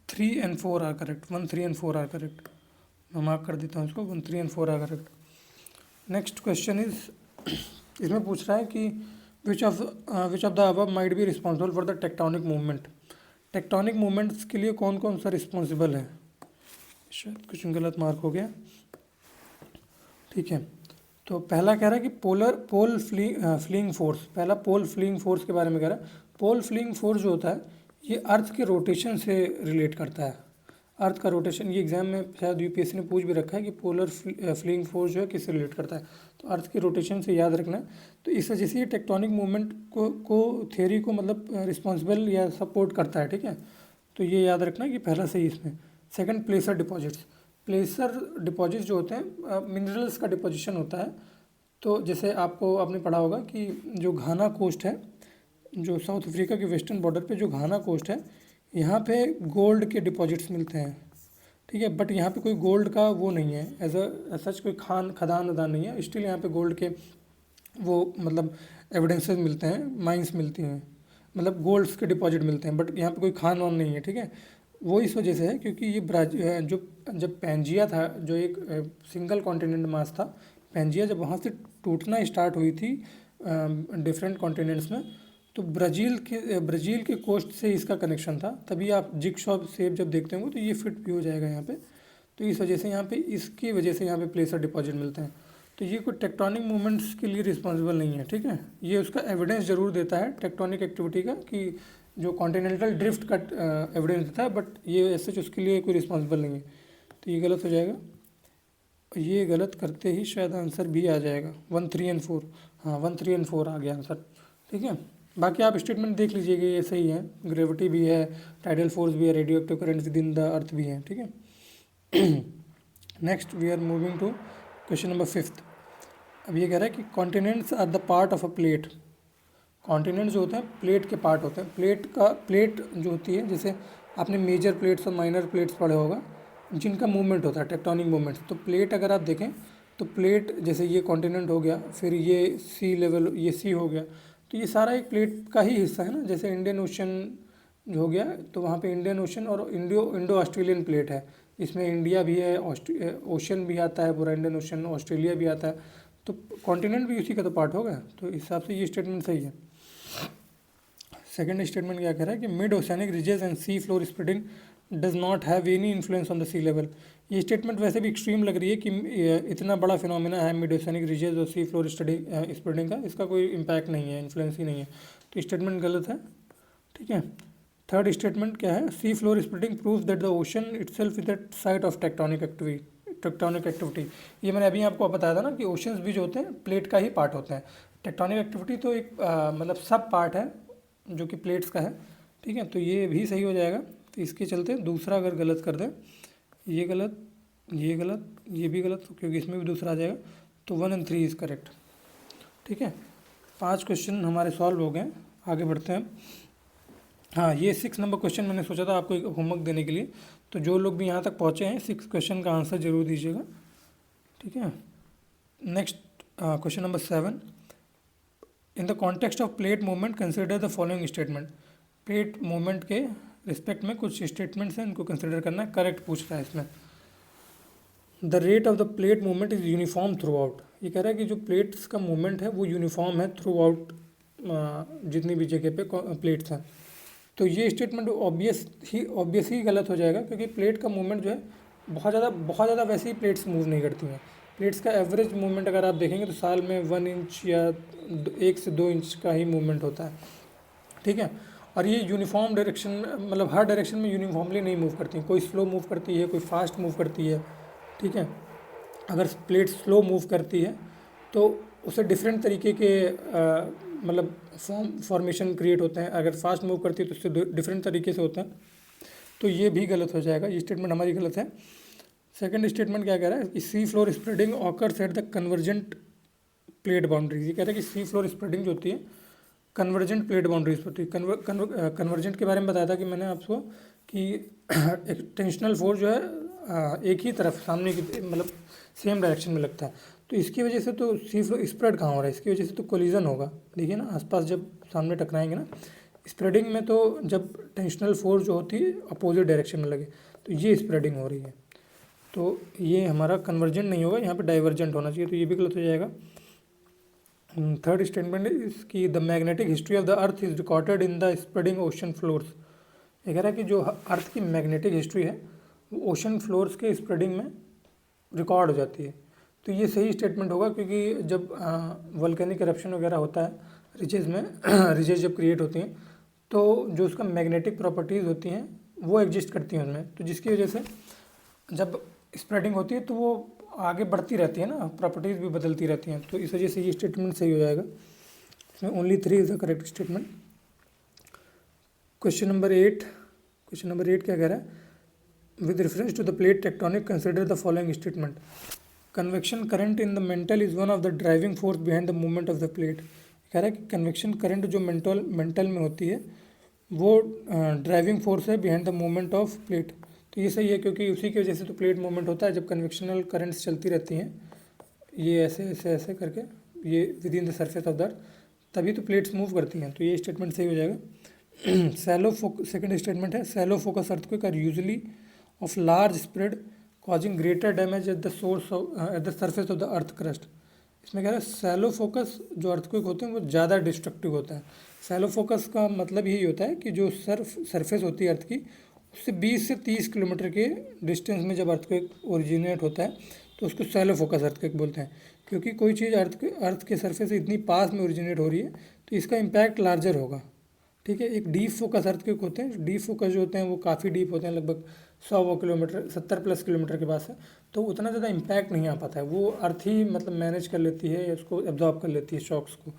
3 and 4 are correct, 1, 3 and 4 are correct. मैं मार्क कर देता हूँ इसको, 1, 3 and 4 are correct. Next question is, इसमें पूछ रहा है कि which of the above might be responsible for the tectonic movement. Tectonic movements के लिए कौन कौन सा रिस्पॉन्सिबल है। शायद कुछ गलत मार्क हो गया, ठीक है। तो पहला कह रहा है कि पोल फ्लीइंग फोर्स, पहला पोल फ्लीइंग फोर्स के बारे में कह रहा है। पोल फ्लीइंग फोर्स जो होता है ये अर्थ के रोटेशन से रिलेट करता है। अर्थ का रोटेशन, ये एग्जाम में शायद यूपीएससी ने पूछ भी रखा है कि पोलर फ्लीइंग फोर्स जो है किससे रिलेट करता है, तो अर्थ के रोटेशन से याद रखना है। तो इस वजह से ये टेक्टोनिक मूवमेंट को थ्योरी को मतलब रिस्पॉन्सिबल या सपोर्ट करता है, ठीक है। तो ये याद रखना कि पहला सही इसमें। Second, प्लेसर deposits. प्लेसर डिपॉजिट्स जो होते हैं मिनरल्स का डिपोजिशन होता है। तो जैसे आपने पढ़ा होगा कि जो घाना कोस्ट है, जो साउथ अफ्रीका के वेस्टर्न बॉर्डर पे जो घाना कोस्ट है, यहाँ पे गोल्ड के डिपॉजिट्स मिलते हैं, ठीक है। बट यहाँ पे कोई गोल्ड का वो नहीं है, एज सच कोई खदान वदान नहीं है। स्टिल यहाँ पे गोल्ड के वो मतलब एविडेंसेस मिलते हैं, माइंस मिलती हैं, मतलब गोल्ड्स के डिपॉजिट मिलते हैं, बट यहाँ पे कोई खान वान नहीं है, ठीक है। वो इस वजह से है क्योंकि ये जो जब पैंजिया था, जो एक सिंगल कॉन्टिनेंट मास था, पैंजिया जब वहाँ से टूटना स्टार्ट हुई थी डिफरेंट कॉन्टिनेंट्स में, तो ब्राज़ील के कोस्ट से इसका कनेक्शन था। तभी आप जिगसॉ शेप जब देखते होंगे तो ये फिट भी हो जाएगा यहाँ पे। तो इस वजह से यहाँ पे, इसकी वजह से यहाँ पे प्लेसर डिपॉजिट मिलते हैं। तो ये कोई टेक्टोनिक मूवमेंट्स के लिए रिस्पॉन्सिबल नहीं है, ठीक है। ये उसका एविडेंस जरूर देता है टेक्टोनिक एक्टिविटी का, कि जो कॉन्टिनेंटल ड्रिफ्ट का एविडेंस देता है, बट ये ऐसे उसके लिए कोई रिस्पॉन्सिबल नहीं है। तो ये गलत हो जाएगा। ये गलत करते ही शायद आंसर भी आ जाएगा 1, 3 एंड 4। हाँ 1, 3 एंड 4 आ गया आंसर, ठीक है। बाकी आप स्टेटमेंट देख लीजिएगा, ये सही है। ग्रेविटी भी है, टाइडल फोर्स भी है, radio active current within the earth भी है, ठीक है। Next we are moving to question number 5। अब ये कह रहा है कि continents are the part of a plate. Continents जो होते हैं प्लेट के पार्ट होते हैं। प्लेट जो होती है, जैसे आपने मेजर प्लेट्स और माइनर प्लेट्स पढ़े होगा, जिनका मूवमेंट होता है टेक्टोनिक मूवमेंट। तो प्लेट अगर आप देखें तो प्लेट, जैसे ये कॉन्टिनेंट हो गया, फिर ये सी लेवल, ये सी हो गया, तो ये सारा एक प्लेट का ही हिस्सा है ना। जैसे इंडियन ओशन जो हो गया, तो वहाँ पे इंडियन ओशन और इंडो ऑस्ट्रेलियन प्लेट है। इसमें इंडिया भी है, ओशन भी आता है, पूरा इंडियन ओशन, ऑस्ट्रेलिया भी आता है। तो कॉन्टिनेंट भी उसी का तो पार्ट होगा। तो इस हिसाब से ये स्टेटमेंट सही है। सेकेंड स्टेटमेंट क्या कह रहा है कि mid oceanic ridges and sea floor spreading does not have any influence on the sea level. ये स्टेटमेंट वैसे भी एक्सट्रीम लग रही है कि इतना बड़ा फिनोमिना है मिड ओशियनिक रिजेस और सी फ्लोर स्प्रेडिंग का, इसका कोई इम्पैक्ट नहीं है, इन्फ्लुएंस ही नहीं है। तो स्टेटमेंट गलत है, ठीक है। थर्ड स्टेटमेंट क्या है, सी floor spreading prove that the ocean itself is the site of tectonic activity. ये मैंने अभी आपको बताया था ना कि ओशंस भी जो होते हैं प्लेट का ही पार्ट होते हैं। टेक्टोनिक एक्टिविटी तो एक मतलब सब पार्ट है जो कि प्लेट्स का है, ठीक है। तो ये भी सही हो जाएगा। तो इसके चलते दूसरा अगर गलत कर दें, ये गलत, ये गलत, ये भी गलत, क्योंकि इसमें भी दूसरा आ जाएगा। तो 1 and 3 इज़ करेक्ट, ठीक है। 5 क्वेश्चन हमारे सॉल्व हो गए। आगे बढ़ते हैं। हाँ, ये 6 नंबर क्वेश्चन मैंने सोचा था आपको एक होमवर्क देने के लिए। तो जो लोग भी यहाँ तक पहुँचे हैं 6 क्वेश्चन का आंसर जरूर दीजिएगा, ठीक है। Next question number 7। In the context of plate movement consider the following statement. Plate movement के रिस्पेक्ट में कुछ स्टेटमेंट्स हैं, इनको कंसिडर करना है। करेक्ट पूछ रहा है इसमें। The rate of the plate movement is uniform through out. ये कह रहा है कि जो प्लेट्स का मूवमेंट है वो यूनिफॉर्म है थ्रू आउट, जितनी भी जगह पे प्लेट्स हैं। तो ये स्टेटमेंट ऑब्वियस ही गलत हो जाएगा, क्योंकि प्लेट का मूवमेंट जो है बहुत ज़्यादा वैसे ही प्लेट्स मूव नहीं करती हैं। प्लेट्स का एवरेज मूवमेंट अगर आप देखेंगे तो साल में 1 इंच या 1 से 2 इंच का ही मूवमेंट होता है, ठीक है। और ये यूनिफॉर्म डायरेक्शन, मतलब हर डायरेक्शन में यूनिफॉर्मली नहीं मूव करती, कोई स्लो मूव करती है, कोई फास्ट मूव करती है, ठीक है। अगर प्लेट स्लो मूव करती है तो उससे डिफरेंट तरीके के मतलब फॉर्मेशन क्रिएट होते हैं। अगर फास्ट मूव करती है तो उससे डिफरेंट तरीके से होते हैं। तो ये भी गलत हो जाएगा, ये स्टेटमेंट हमारी गलत है। सेकंड स्टेटमेंट क्या कह रहा है कि सी floor spreading occurs at the convergent plate boundaries. ये कह रहा है कि सी फ्लोर स्प्रेडिंग जो होती है कन्वर्जेंट प्लेट बाउंड्रीज पर होती है। कन्वर्जेंट के बारे में बताया था कि मैंने आपको कि एक टेंशनल फोर्स जो है एक ही तरफ सामने की मतलब सेम डायरेक्शन में लगता है। तो इसकी वजह से तो सी फ्लो स्प्रेड कहाँ हो रहा है, इसकी वजह से तो कोलिजन होगा। देखिए ना, आसपास जब सामने टकराएंगे ना, स्प्रेडिंग में तो जब टेंशनल फोर्स जो होती है अपोजिट डायरेक्शन में लगे तो ये स्प्रेडिंग हो रही है। तो ये हमारा कन्वर्जेंट नहीं होगा, यहाँ पे डाइवर्जेंट होना चाहिए। तो ये भी गलत हो जाएगा। थर्ड स्टेटमेंट इज कि the magnetic history of the earth is recorded in the spreading ocean floors. ये कह रहा है कि जो अर्थ की मैग्नेटिक हिस्ट्री है वो ओशन फ्लोर्स के स्प्रेडिंग में रिकॉर्ड हो जाती है। तो ये सही स्टेटमेंट होगा, क्योंकि जब वोल्केनिक eruption वगैरह होता है रिजेज में रिजेज जब क्रिएट होती हैं तो जो उसका मैग्नेटिक प्रॉपर्टीज़ होती हैं वो एग्जिस्ट करती हैं उसमें, तो जिसकी वजह से जब स्प्रेडिंग होती है तो वो आगे बढ़ती रहती है ना, प्रॉपर्टीज़ भी बदलती रहती हैं, तो इस वजह से ये स्टेटमेंट सही हो जाएगा। इसमें only 3 is the correct statement. Question number 8 क्या कह रहा है, with reference to the plate tectonic consider the following statement. Convection current in the mantle is one of the driving force behind the movement of the plate. कह रहा है कि convection current जो mental में होती है वो ड्राइविंग फोर्स है behind the movement of plate. तो ये सही है, क्योंकि उसी की वजह से तो प्लेट मूवमेंट होता है, जब कन्वेक्शनल करंट्स चलती रहती हैं ये ऐसे ऐसे ऐसे करके ये with in the surface of the अर्थ, तभी तो प्लेट्स मूव करती हैं, तो ये स्टेटमेंट सही हो जाएगा। सेकंड स्टेटमेंट है, shallow focus earthquake are usually of large spread causing greater damage at the source of at the surface of the earth crust. इसमें कह रहा है सैलो फोकस जो अर्थक्वेक होते हैं वो ज़्यादा डिस्ट्रक्टिव होता है। सैलो फोकस का मतलब यही होता है कि जो सरफेस होती है अर्थ की, उससे 20 से 30 किलोमीटर के डिस्टेंस में जब अर्थक्वेक ओरिजिनेट होता है तो उसको सैलो फोकस अर्थक्वेक बोलते हैं, क्योंकि कोई चीज़ अर्थ के सरफेस से इतनी पास में ओरिजिनेट हो रही है तो इसका इम्पैक्ट लार्जर होगा। ठीक है, एक डीप फोकस अर्थक्वेक होते हैं, डीप फोकस जो होते हैं वो काफ़ी डीप होते हैं, लगभग 100 किलोमीटर 70+ किलोमीटर के पास है, तो उतना ज़्यादा इम्पैक्ट नहीं आ पाता है, वो अर्थ ही मतलब मैनेज कर लेती है या उसको एब्जॉर्ब कर लेती है शॉक्स को।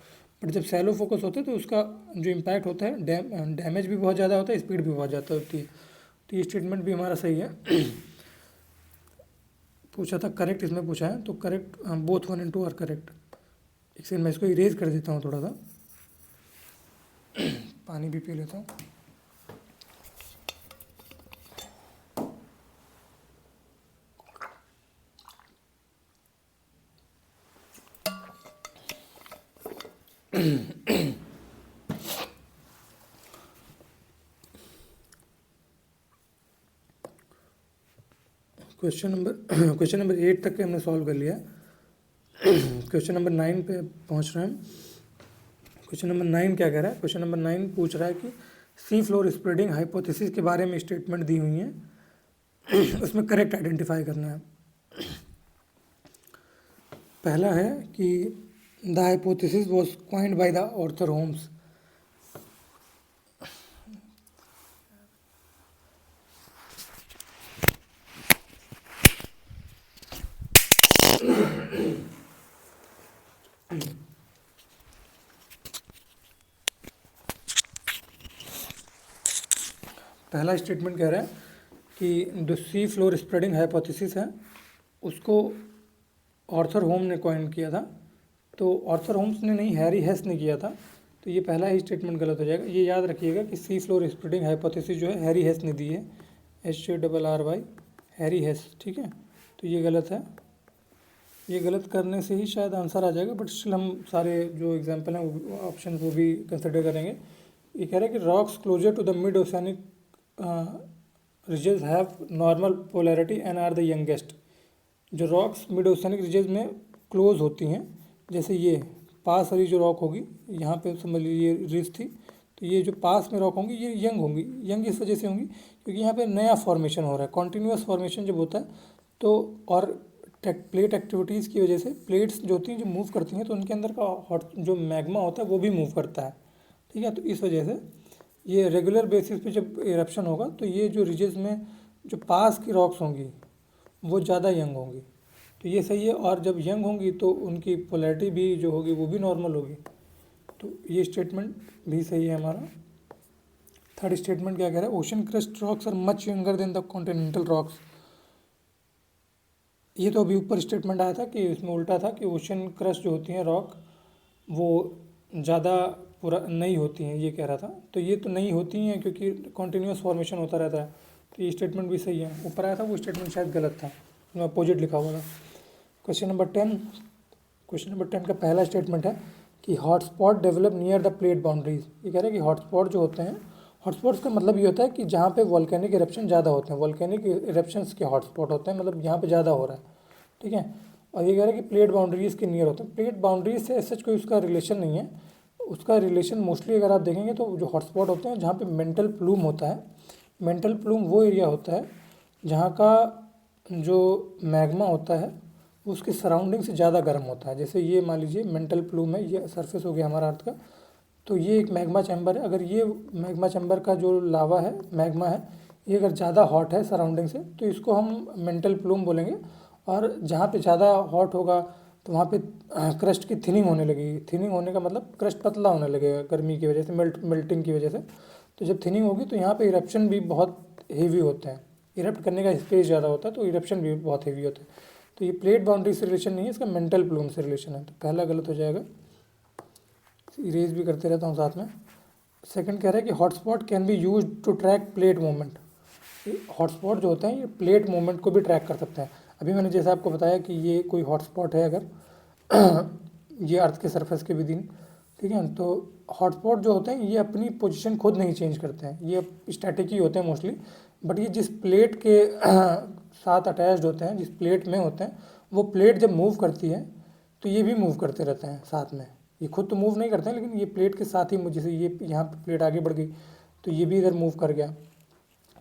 बट जब सैलो फोकस होता है तो उसका जो इम्पैक्ट होता है डैमेज भी बहुत ज़्यादा होता है, स्पीड भी बहुत ज़्यादा होती है। तो ये स्टेटमेंट भी हमारा सही है। पूछा था करेक्ट, इसमें पूछा है तो correct both 1 and 2 are correct. एक सेकंड मैं इसको इरेज कर देता हूँ थोड़ा सा, पानी भी पी लेता हूँ। क्वेश्चन नंबर 8 तक के हमने सॉल्व कर लिया। क्वेश्चन नंबर 9 पे पहुंच रहे हैं। क्वेश्चन नंबर 9 क्या कह रहा है, क्वेश्चन नंबर 9 पूछ रहा है कि सी फ्लोर स्प्रेडिंग हाइपोथेसिस के बारे में स्टेटमेंट दी हुई है, उसमें करेक्ट आइडेंटिफाई करना है। पहला है कि the hypothesis was coined by the Arthur Holmes. पहला स्टेटमेंट कह रहा है कि जो सी फ्लोर स्प्रेडिंग हाइपोथेसिस है उसको ऑर्थर होम ने कॉइन किया था, तो ऑर्थर होम्स ने नहीं, हैरी हेस ने किया था, तो ये पहला ही स्टेटमेंट गलत हो जाएगा। ये याद रखिएगा कि सी फ्लोर स्प्रेडिंग हाइपोथेसिस जो है हैरी हेस ने दी है, HARRY हैरी हेस। ठीक है, तो ये गलत है। ये गलत करने से ही शायद आंसर आ जाएगा, बट स्टिल हम सारे जो एग्जाम्पल हैं ऑप्शन वो भी कंसिडर करेंगे। ये कह रहा है कि rocks closer to the mid oceanic ridges have normal polarity and are the youngest। जो रॉक्स मिड ओशियनिक रिजेस में क्लोज होती हैं, जैसे ये पास वाली जो रॉक होगी, यहाँ पे समझ लीजिए रिज थी, तो ये जो पास में रॉक होंगी ये यंग होंगी। यंग इस वजह से होंगी क्योंकि यहाँ पे नया फॉर्मेशन हो रहा है, कॉन्टीन्यूस फॉर्मेशन जब होता है तो, और प्लेट एक्टिविटीज़ की वजह से प्लेट्स जो होती हैं जो मूव करती हैं तो उनके अंदर का हॉट जो मैग्मा होता है वो भी मूव करता है। ठीक है, तो इस वजह से ये रेगुलर बेसिस पे जब इरप्शन होगा तो ये जो रिजेस में जो पास की रॉक्स होंगी वो ज़्यादा यंग होंगी, तो ये सही है। और जब यंग होंगी तो उनकी पोलैरिटी भी जो होगी वो भी नॉर्मल होगी, तो ये स्टेटमेंट भी सही है हमारा। थर्ड स्टेटमेंट क्या कह रहा है, ocean crust rocks are much younger than the continental rocks. ये तो अभी ऊपर स्टेटमेंट आया था कि इसमें उल्टा था कि ओशन क्रस्ट जो होती हैं रॉक वो ज़्यादा पूरा नहीं होती हैं, ये कह रहा था। तो ये तो नहीं होती हैं क्योंकि कॉन्टीन्यूस फॉर्मेशन होता रहता है, तो ये स्टेटमेंट भी सही है। ऊपर आया था वो स्टेटमेंट शायद गलत था, उसमें अपोजिट लिखा हुआ था। क्वेश्चन नंबर 10 का पहला स्टेटमेंट है कि hotspot develop near the plate boundaries. ये कह रहे हैं कि हॉटस्पॉट जो होते हैं, हॉटस्पॉट्स का मतलब ये होता है कि जहाँ पे वॉल्केनिक इरप्शन ज़्यादा होते हैं, वॉल्केनिक इरप्शंस के हॉटस्पॉट होते हैं, मतलब यहाँ पे ज़्यादा हो रहा है। ठीक है, और ये कह रहे हैं कि प्लेट बाउंड्रीज़ के नियर होते हैं। प्लेट बाउंड्रीज से ऐसा कोई उसका रिलेशन नहीं है, उसका रिलेशन मोस्टली अगर आप देखेंगे तो जो हॉटस्पॉट होते हैं जहाँ पे मेंटल प्लूम होता है, मेंटल प्लूम वो एरिया होता है जहाँ का जो मैग्मा होता है वो उसके सराउंडिंग से ज़्यादा गर्म होता है। जैसे ये मान लीजिए मेंटल प्लूम है, ये सरफेस हो गया हमारा अर्थ का, तो ये एक मैग्मा चैम्बर है। अगर ये मैग्मा चैम्बर का जो लावा है, मैग्मा है, ये अगर ज़्यादा हॉट है सराउंडिंग से, तो इसको हम मेंटल प्लूम बोलेंगे। और जहाँ पे ज़्यादा हॉट होगा तो वहाँ पे क्रस्ट की थिनिंग होने लगेगी। थिनिंग होने का मतलब क्रस्ट पतला होने लगेगा गर्मी की वजह से, मेल्टिंग की वजह से। तो जब थिनिंग होगी तो यहाँ पे इरप्शन भी बहुत हेवी होते हैं, इरप्ट करने का स्पेस ज़्यादा होता है, तो इरप्शन भी बहुत हेवी होता है। तो ये प्लेट बाउंड्री से रिलेशन नहीं है, इसका मेंटल प्लूम से रिलेशन है। तो पहला गलत हो जाएगा, इरेज भी करते रहता हूँ साथ में। सेकंड कह रहा है कि hotspot can be use to track plate movement. Hotspot जो होते हैं ये प्लेट मूवमेंट को भी ट्रैक कर सकते हैं। अभी मैंने जैसे आपको बताया कि ये कोई हॉटस्पॉट है अगर ये अर्थ के सरफेस के विदिन, ठीक है, तो हॉटस्पॉट जो होते हैं ये अपनी पोजीशन खुद नहीं चेंज करते हैं, ये स्टैटिक ही होते हैं मोस्टली। बट ये जिस प्लेट के साथ अटैच्ड होते हैं, जिस प्लेट में होते हैं, वो प्लेट जब मूव करती है तो ये भी मूव करते रहते हैं साथ में। ये खुद तो मूव नहीं करते हैं, लेकिन ये प्लेट के साथ ही, जैसे ये यहाँ पे प्लेट आगे बढ़ गई तो ये भी इधर मूव कर गया।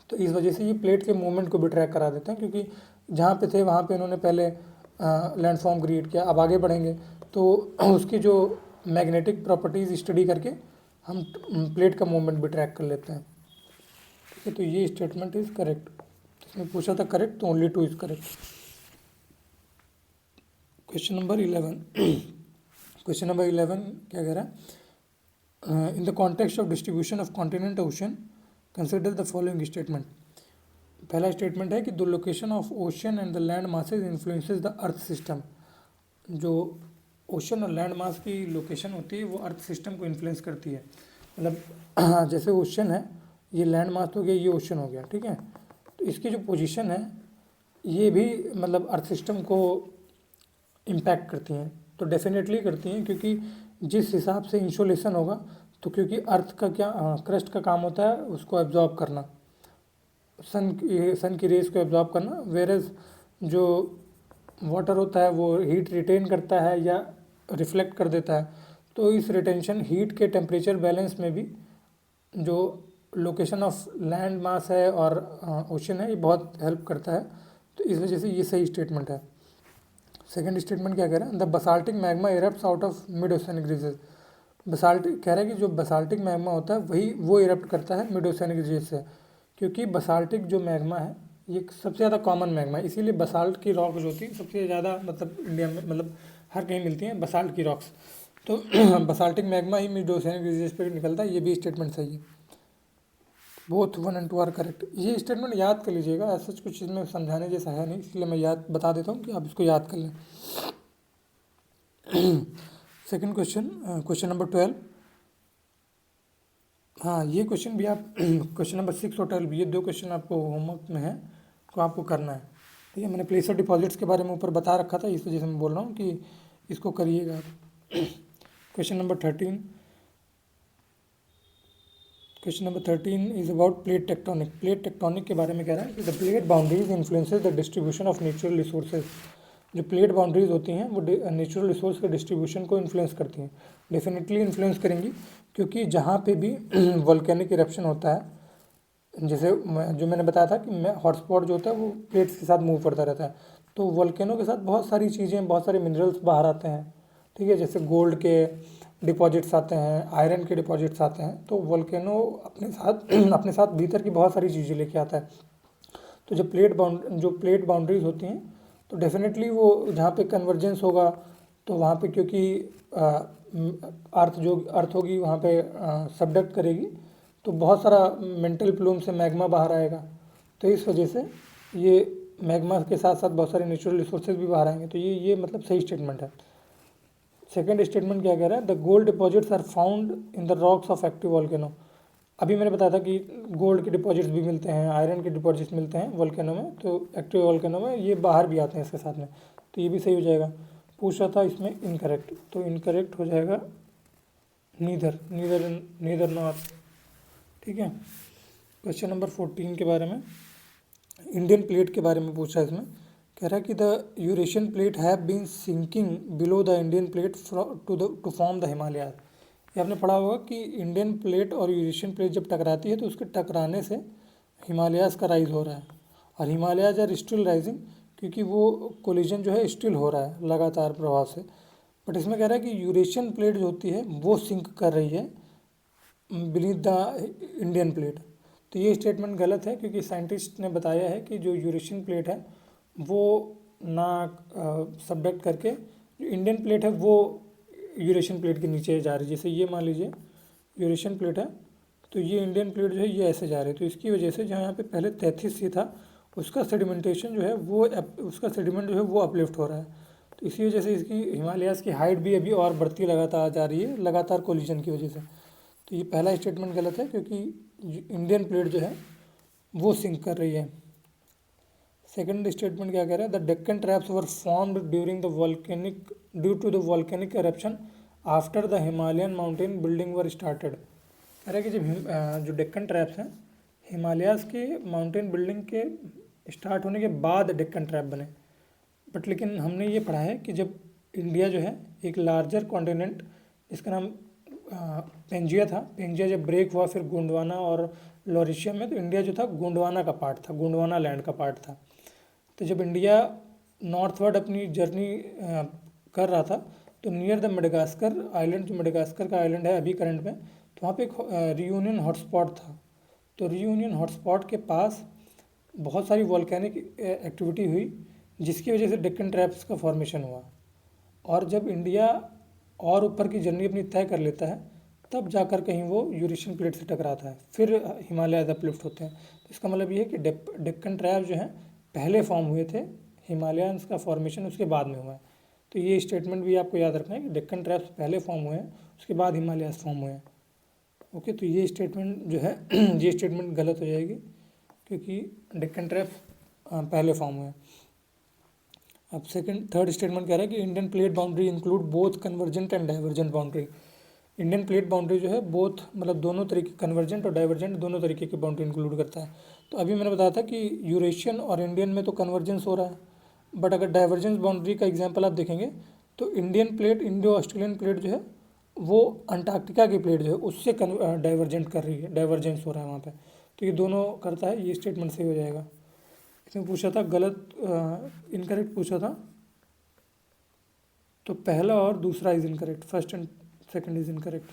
तो इस वजह से ये प्लेट के मूवमेंट को भी ट्रैक करा देते हैं, क्योंकि जहाँ पे थे वहाँ पे इन्होंने पहले लैंडफॉर्म क्रिएट किया, अब आगे बढ़ेंगे तो उसकी जो मैग्नेटिक प्रॉपर्टीज़ स्टडी करके हम प्लेट का मूवमेंट भी ट्रैक कर लेते हैं। ठीक है, तो ये स्टेटमेंट इज़ करेक्ट। इसमें पूछा था करेक्ट, तो only 2 is correct. Question number 11 question number 11 क्या कह रहा है, in the context of distribution of continent ocean consider the following statement. पहला स्टेटमेंट है कि the location of ocean and the land masses influences the earth system. जो ocean और land mass की लोकेशन होती है वो अर्थ सिस्टम को इन्फ्लुएंस करती है। मतलब जैसे ओशन है, ये लैंड मास हो गया, ये ओशन हो गया, ठीक है, तो इसकी जो पोजीशन है ये भी मतलब अर्थ सिस्टम को इम्पैक्ट करती हैं। तो डेफिनेटली करती हैं, क्योंकि जिस हिसाब से इंसोलेशन होगा, तो क्योंकि अर्थ का क्या क्रस्ट का काम होता है उसको एब्जॉर्ब करना, सन की रेज को एब्जॉर्ब करना, वेरएज जो वाटर होता है वो हीट रिटेन करता है या रिफ्लेक्ट कर देता है। तो इस रिटेंशन हीट के टेम्परेचर बैलेंस में भी जो लोकेशन ऑफ लैंड मास है और ओशन है ये बहुत हेल्प करता है। तो इस वजह से ये सही स्टेटमेंट है। सेकेंड स्टेटमेंट क्या कह रहा है, the basaltic magma erupts out of mid oceanic ridges. Basaltic कह रहा है कि जो बसाल्टिक मैग्मा होता है वही वो इरप्ट करता है मिड ओशियनिक रीजेस से, क्योंकि बसाल्टिक जो मैग्मा है ये सबसे ज़्यादा कॉमन मैग्मा है, इसीलिए बसाल्ट की रॉक जो होती है सबसे ज़्यादा मतलब इंडिया में मतलब हर कहीं मिलती हैं बसाल्ट की रॉक्स। तो बसाल्टिक मैग्मा ही मिड ओशियनिक रीजेस पे निकलता है। ये भी स्टेटमेंट सही है। Both 1 and 2 are correct. ये स्टेटमेंट याद कर लीजिएगा, ऐसा कुछ इसमें समझाने जैसा है नहीं, इसलिए मैं याद बता देता हूँ कि आप इसको याद कर लें। Second question, question number 12। हाँ, ये क्वेश्चन भी आप क्वेश्चन नंबर 6 और 12 ये 2 क्वेश्चन आपको होमवर्क में है, तो आपको करना है। ठीक है, मैंने प्लेसर डिपॉजिट्स के बारे में ऊपर बता रखा था, इस वजह से मैं बोल रहा हूँ कि इसको करिएगा। Question number 13, question number 13 is about plate tectonic. Plate tectonic के बारे में कह रहा है कि the plate boundaries influences the distribution of natural resources. जो प्लेट बाउंड्रीज होती हैं वो नेचुरल रिसोर्स के डिस्ट्रीब्यूशन को इन्फ्लुएंस करती हैं। डेफिनेटली इन्फ्लुएंस करेंगी, क्योंकि जहाँ पे भी वोल्केनिक इरप्शन होता है, जैसे जो मैंने बताया था कि हॉटस्पॉट जो होता है वो प्लेट्स के साथ मूव करता रहता है, तो वोल्केनो के साथ बहुत सारी चीज़ें, बहुत सारे मिनरल्स बाहर आते हैं। ठीक है, जैसे गोल्ड के डिपॉजिट्स आते हैं, आयरन के डिपॉजिट्स आते हैं, तो वोल्केनो अपने साथ अपने साथ भीतर की बहुत सारी चीज़ें लेके आता है। तो जब प्लेट बाउंड्रीज होती हैं तो डेफिनेटली वो जहाँ पे कन्वर्जेंस होगा तो वहाँ पे, क्योंकि अर्थ होगी वहाँ पे सबडक्ट करेगी, तो बहुत सारा मेंटल प्लूम से मैग्मा बाहर आएगा। तो इस वजह से ये मैग्मा के साथ साथ बहुत सारे नेचुरल रिसोर्सेज भी बाहर आएंगे। तो ये मतलब सही स्टेटमेंट है। सेकेंड स्टेटमेंट क्या कह रहा है, the gold deposits are found in the rocks of active volcano. अभी मैंने बताया था कि गोल्ड के डिपॉजिट्स भी मिलते हैं, आयरन के डिपॉजिट्स मिलते हैं वोल्केनो में, तो एक्टिव वोल्केनो में ये बाहर भी आते हैं इसके साथ में, तो ये भी सही हो जाएगा। पूछ रहा था इसमें इनकरेक्ट, तो इनकरेक्ट हो जाएगा नीदर नॉर। ठीक है, क्वेश्चन नंबर 14 के बारे में, इंडियन प्लेट के बारे में पूछा है इसमें। कह रहा है कि the Eurasian plate have been sinking below the Indian plate to form the Himalaya. ये आपने पढ़ा होगा कि इंडियन प्लेट और यूरेशियन प्लेट जब टकराती है तो उसके टकराने से हिमालयाज़ का राइज हो रहा है, और हिमालयाज आर स्टिल राइजिंग, क्योंकि वो कोलिजन जो है स्टिल हो रहा है लगातार प्रभाव से। बट इसमें कह रहा है कि यूरेशियन प्लेट जो होती है वो सिंक कर रही है बीनीथ द इंडियन प्लेट। तो ये स्टेटमेंट गलत है, क्योंकि साइंटिस्ट ने बताया है कि जो यूरेशियन प्लेट है वो ना सबडक्ट करके जो इंडियन प्लेट है वो यूरेशियन प्लेट के नीचे जा रही है। जैसे ये मान लीजिए यूरेशियन प्लेट है, तो ये इंडियन प्लेट जो है ये ऐसे जा रही है, तो इसकी वजह से जहाँ यहाँ पे पहले 33 था उसका सेडिमेंटेशन जो है वो उसका सेडिमेंट जो है वो अपलिफ्ट हो रहा है। तो इसी वजह से इसकी हिमालयाज़ की हाइट भी अभी और बढ़ती लगातार जा रही है लगातार कोलिजन की वजह से। तो ये पहला स्टेटमेंट गलत है, क्योंकि इंडियन प्लेट जो है वो सिंक कर रही है। सेकंड स्टेटमेंट क्या कह रहा है, the Deccan traps were formed during the volcanic due to the volcanic eruption after the Himalayan mountain building were started. कह रहा है कि जब जो डेक्कन ट्रैप्स हैं हिमालयाज़ के माउंटेन बिल्डिंग के स्टार्ट होने के बाद डेक्कन ट्रैप बने। बट लेकिन हमने ये पढ़ा है कि जब इंडिया जो है एक लार्जर कॉन्टिनेंट जिसका नाम पेंजिया था, पेंजिया जब ब्रेक हुआ फिर गोंडवाना और लॉरिशिया में, तो इंडिया जो था गोंडवाना का पार्ट था, गोंडवाना लैंड का पार्ट था। तो जब इंडिया नॉर्थवर्ड अपनी जर्नी कर रहा था तो नियर द मडगास्कर आइलैंड, जो मडगास्कर का आइलैंड है अभी करंट में, तो वहाँ पे एक रियूनियन हॉटस्पॉट था। तो रियूनियन हॉटस्पॉट के पास बहुत सारी वॉल्केनिक एक्टिविटी हुई जिसकी वजह से डेक्कन ट्रैप्स का फॉर्मेशन हुआ। और जब इंडिया और ऊपर की जर्नी अपनी तय कर लेता है तब जाकर कहीं वो यूरेशियन प्लेट से टकराता है, फिर हिमालय अपलिफ्ट होते हैं। तो इसका मतलब ये है कि डेक्कन ट्रैप जो है पहले फॉर्म हुए थे, हिमालयंस का फॉर्मेशन उसके बाद में हुआ है। तो ये स्टेटमेंट भी आपको याद रखना है कि डेक्कन ट्रैप्स पहले फॉर्म हुए हैं उसके बाद हिमालयस फॉर्म हुए हैं। ओके, तो ये स्टेटमेंट जो है ये स्टेटमेंट गलत हो जाएगी, क्योंकि डेक्कन ट्रैप्स पहले फॉर्म हुए हैं। अब थर्ड स्टेटमेंट कह रहा है कि Indian plate boundary include both convergent and divergent boundary. Indian plate boundary जो है बोथ मतलब दोनों तरीके, कन्वर्जेंट और डाइवर्जेंट दोनों तरीके की बाउंड्री इंक्लूड करता है। तो अभी मैंने बताया था कि यूरेशियन और इंडियन में तो कन्वर्जेंस हो रहा है, बट अगर डाइवर्जेंस बाउंड्री का एग्जांपल आप देखेंगे तो Indian plate Indo Australian plate जो है वो अंटार्कटिका की प्लेट जो है उससे डाइवर्जेंट कर रही है, डाइवर्जेंस हो रहा है वहाँ पे। तो ये दोनों करता है, ये स्टेटमेंट सही हो जाएगा। इसमें पूछा था गलत इनकरेक्ट पूछा था, तो पहला और दूसरा is incorrect, first and second is incorrect.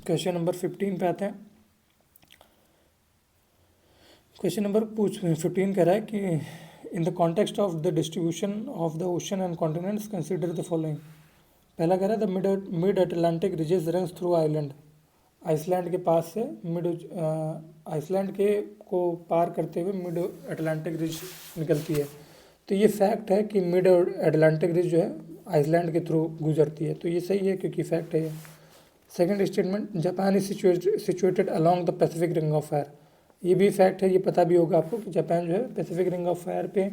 Question number 15 पे आते हैं। क्वेश्चन नंबर 15 कह रहा है कि in the context of the distribution of the ocean and continents consider the following. पहला कह रहा है the mid Atlantic ridges runs through island. Iceland के पास से आइसलैंड के को पार करते हुए मिड अटलांटिक रिज निकलती है। तो ये फैक्ट है कि मिड अटलांटिक रिज जो है आइसलैंड के थ्रू गुजरती है, तो ये सही है क्योंकि फैक्ट है ये। Second statement, Japan is situated along the Pacific ring of fire. ये भी फैक्ट है, ये पता भी होगा आपको कि जापान जो है पैसिफिक रिंग ऑफ फायर पे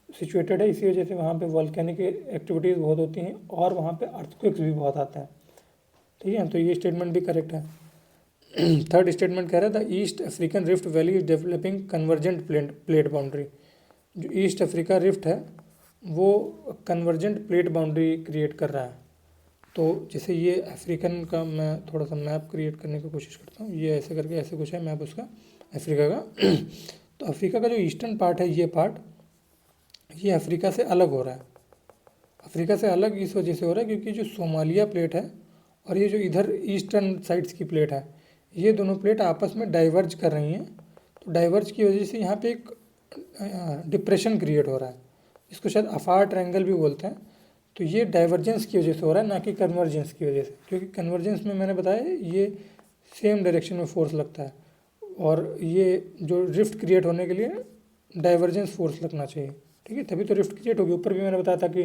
सिचुएटेड है, इसी वजह से वहाँ पे वॉल्केनिक एक्टिविटीज़ बहुत होती हैं और वहाँ पे अर्थक्वेक्स भी बहुत आता है। ठीक है, तो ये स्टेटमेंट भी करेक्ट है। थर्ड स्टेटमेंट कह रहा था east African rift valley is developing convergent plate boundary. जो ईस्ट अफ्रीका रिफ्ट है वो कन्वर्जेंट प्लेट बाउंड्री क्रिएट कर रहा है। तो जैसे ये अफ्रीकन का मैं थोड़ा सा मैप क्रिएट करने की कोशिश करता हूँ, ये ऐसे करके ऐसे कुछ है मैप उसका अफ्रीका का। तो अफ्रीका का जो ईस्टर्न पार्ट है, ये पार्ट ये अफ्रीका से अलग हो रहा है। अफ्रीका से अलग इस वजह से हो रहा है क्योंकि जो सोमालिया प्लेट है और ये जो इधर ईस्टर्न साइड्स की प्लेट है, ये दोनों प्लेट आपस में डाइवर्ज कर रही हैं। तो डाइवर्ज की वजह से यहाँ पे एक डिप्रेशन क्रिएट हो रहा है, इसको शायद अफार ट्रायंगल भी बोलते हैं। तो ये डाइवर्जेंस की वजह से हो रहा है, ना कि कन्वर्जेंस की वजह से, क्योंकि कन्वर्जेंस में मैंने बताया ये सेम डायरेक्शन में फोर्स लगता है और ये जो रिफ्ट क्रिएट होने के लिए डाइवर्जेंस फोर्स लगना चाहिए। ठीक है, तभी तो रिफ्ट क्रिएट होगी। ऊपर भी मैंने बताया था कि